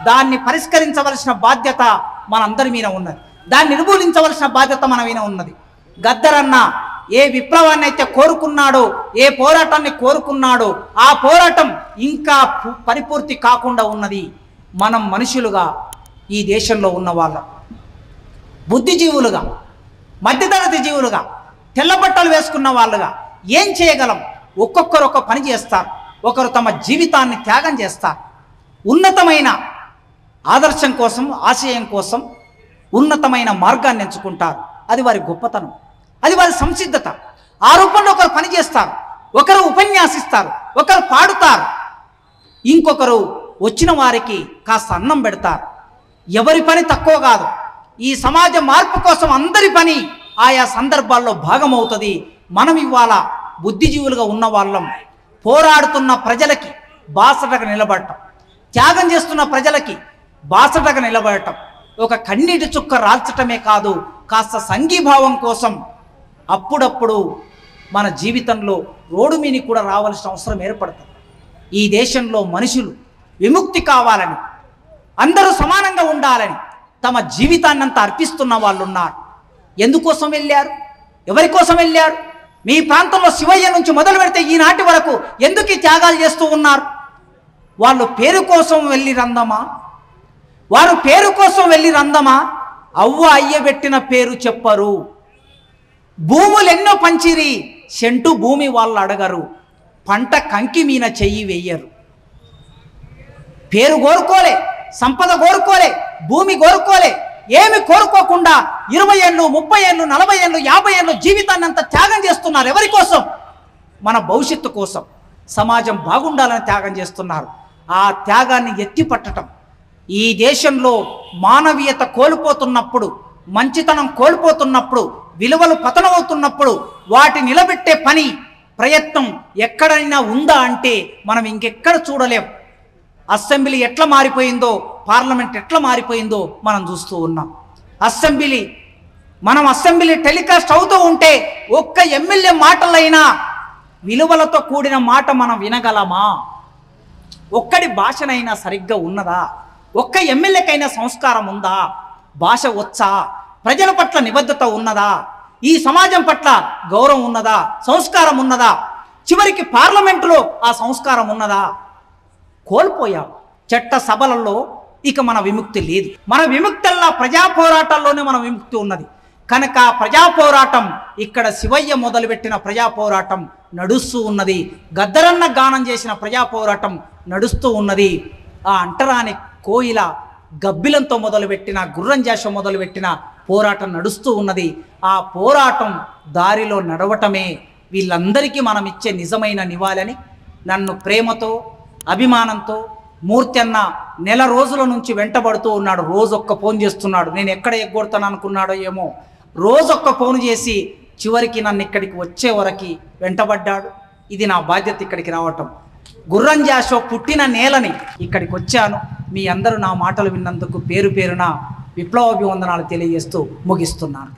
దాన్ని పరిష్కరించవలసిన బాధ్యత మనందరి మీద ఉన్నది, దాన్ని నిర్మూలించవలసిన బాధ్యత మన మీద ఉన్నది. గద్దరన్న ఏ విప్లవాన్ని అయితే కోరుకున్నాడో, ఏ పోరాటాన్ని కోరుకున్నాడో, ఆ పోరాటం ఇంకా పరిపూర్తి కాకుండా ఉన్నది. మనం మనుషులుగా, ఈ దేశంలో ఉన్న వాళ్ళం, బుద్ధిజీవులుగా, మధ్యతరగతి జీవులుగా, తెల్ల బట్టలు వేసుకున్న వాళ్ళుగా ఏం చేయగలం? ఒక్కొక్కరు ఒక పని చేస్తారు, ఒకరు తమ జీవితాన్ని త్యాగం చేస్తారు. ఉన్నతమైన ఆదర్శం కోసం, ఆశయం కోసం ఉన్నతమైన మార్గాన్ని ఎంచుకుంటారు. అది వారి గొప్పతనం, అది వారి సంసిద్ధత. ఆ రూపంలో ఒకరు పని చేస్తారు, ఒకరు ఉపన్యాసిస్తారు, ఒకరు పాడుతారు, ఇంకొకరు వచ్చిన వారికి కాస్త అన్నం పెడతారు. ఎవరి పని తక్కువ కాదు. ఈ సమాజ మార్పు కోసం అందరి పని ఆయా సందర్భాల్లో భాగమవుతుంది. మనం ఇవాళ బుద్ధిజీవులుగా ఉన్న వాళ్ళం, పోరాడుతున్న ప్రజలకి బాసటగా నిలబడటం, త్యాగం చేస్తున్న ప్రజలకి బాసటగా నిలబడటం, ఒక కన్నీటి చుక్క రాల్చటమే కాదు, కాస్త సంఘీభావం కోసం అప్పుడప్పుడు మన జీవితంలో రోడ్డు మీని కూడా రావాల్సిన అవసరం ఏర్పడుతుంది. ఈ దేశంలో మనుషులు విముక్తి కావాలని, అందరూ సమానంగా ఉండాలని తమ జీవితాన్నంతా అర్పిస్తున్న వాళ్ళు ఉన్నారు. ఎందుకోసం వెళ్ళారు? ఎవరి కోసం వెళ్ళారు? మీ ప్రాంతంలో శివయ్య నుంచి మొదలు పెడితే ఈనాటి వరకు ఎందుకు ఈ త్యాగాలు చేస్తూ ఉన్నారు? వాళ్ళు పేరు కోసం వెళ్ళి రందమా? వారు పేరు కోసం వెళ్ళి రందమా? అవ్వ అయ్య పెట్టిన పేరు చెప్పరు. భూములు ఎన్నో పంచిరి, సెంటు భూమి వాళ్ళు అడగరు, పంట కంకి మీన చెయ్యి వెయ్యరు. పేరు కోరుకోలే, సంపద కోరుకోలే, భూమి కోరుకోలే, ఏమి కోరుకోకుండా 20 ఏళ్ళు 30 ఏళ్ళు 40 ఏళ్ళు 50 ఏళ్ళు జీవితాన్ని అంతా త్యాగం చేస్తున్నారు. ఎవరి కోసం? మన భవిష్యత్తు కోసం, సమాజం బాగుండాలని త్యాగం చేస్తున్నారు. ఆ త్యాగాన్ని ఎత్తి పట్టడం, ఈ దేశంలో మానవీయత కోల్పోతున్నప్పుడు, మంచితనం కోల్పోతున్నప్పుడు, విలువలు పతనమవుతున్నప్పుడు వాటి నిలబెట్టే పని ప్రయత్నం ఎక్కడైనా ఉందా అంటే మనం ఇంకెక్కడ చూడలేం. అసెంబ్లీ ఎట్లా మారిపోయిందో, పార్లమెంట్ ఎట్లా మారిపోయిందో మనం చూస్తూ ఉన్నాం. అసెంబ్లీ టెలికాస్ట్ అవుతూ ఉంటే ఒక్క ఎమ్మెల్యే మాటలైనా విలువలతో కూడిన మాట మనం వినగలమా? ఒక్కడి భాషనైనా సరిగ్గా ఉన్నదా? ఒక్క ఎమ్మెల్యేకైనా సంస్కారం ఉందా? భాష వచ్చా? ప్రజల పట్ల నిబద్ధత ఉన్నదా? ఈ సమాజం పట్ల గౌరవం ఉన్నదా? సంస్కారం ఉన్నదా? చివరికి పార్లమెంటులో ఆ సంస్కారం ఉన్నదా? కోల్పోయాం. చట్ట సభలలో ఇక మన విముక్తి లేదు. మన విముక్తల్లా ప్రజా పోరాటాల్లోనే మన విముక్తి ఉన్నది. కనుక ప్రజా పోరాటం ఇక్కడ శివయ్య మొదలుపెట్టిన ప్రజా పోరాటం నడుస్తూ ఉన్నది. గద్దరన్న గానం చేసిన ప్రజా పోరాటం నడుస్తూ ఉన్నది. ఆ అంటరాని కోయిల గబ్బిలంతో మొదలుపెట్టిన, గుర్రం జాష మొదలుపెట్టిన పోరాటం నడుస్తూ ఉన్నది. ఆ పోరాటం దారిలో నడవటమే వీళ్ళందరికీ మనం ఇచ్చే నిజమైన నివాళని నన్ను ప్రేమతో అభిమానంతో మూర్తి అన్న నెల రోజుల నుంచి వెంటబడుతూ ఉన్నాడు. రోజొక్క ఫోన్ చేస్తున్నాడు. నేను ఎక్కడ ఎగ్గొడతాను అనుకున్నాడో ఏమో, రోజొక్క ఫోన్ చేసి చివరికి నన్ను ఇక్కడికి వచ్చే వరకు వెంటబడ్డాడు. ఇది నా బాధ్యత, ఇక్కడికి రావటం. గుర్రం జాషో పుట్టిన నేలని ఇక్కడికి వచ్చాను. మీ అందరూ నా మాటలు విన్నందుకు పేరు పేరున విప్లవాభివందనాలు తెలియజేస్తూ ముగిస్తున్నాను.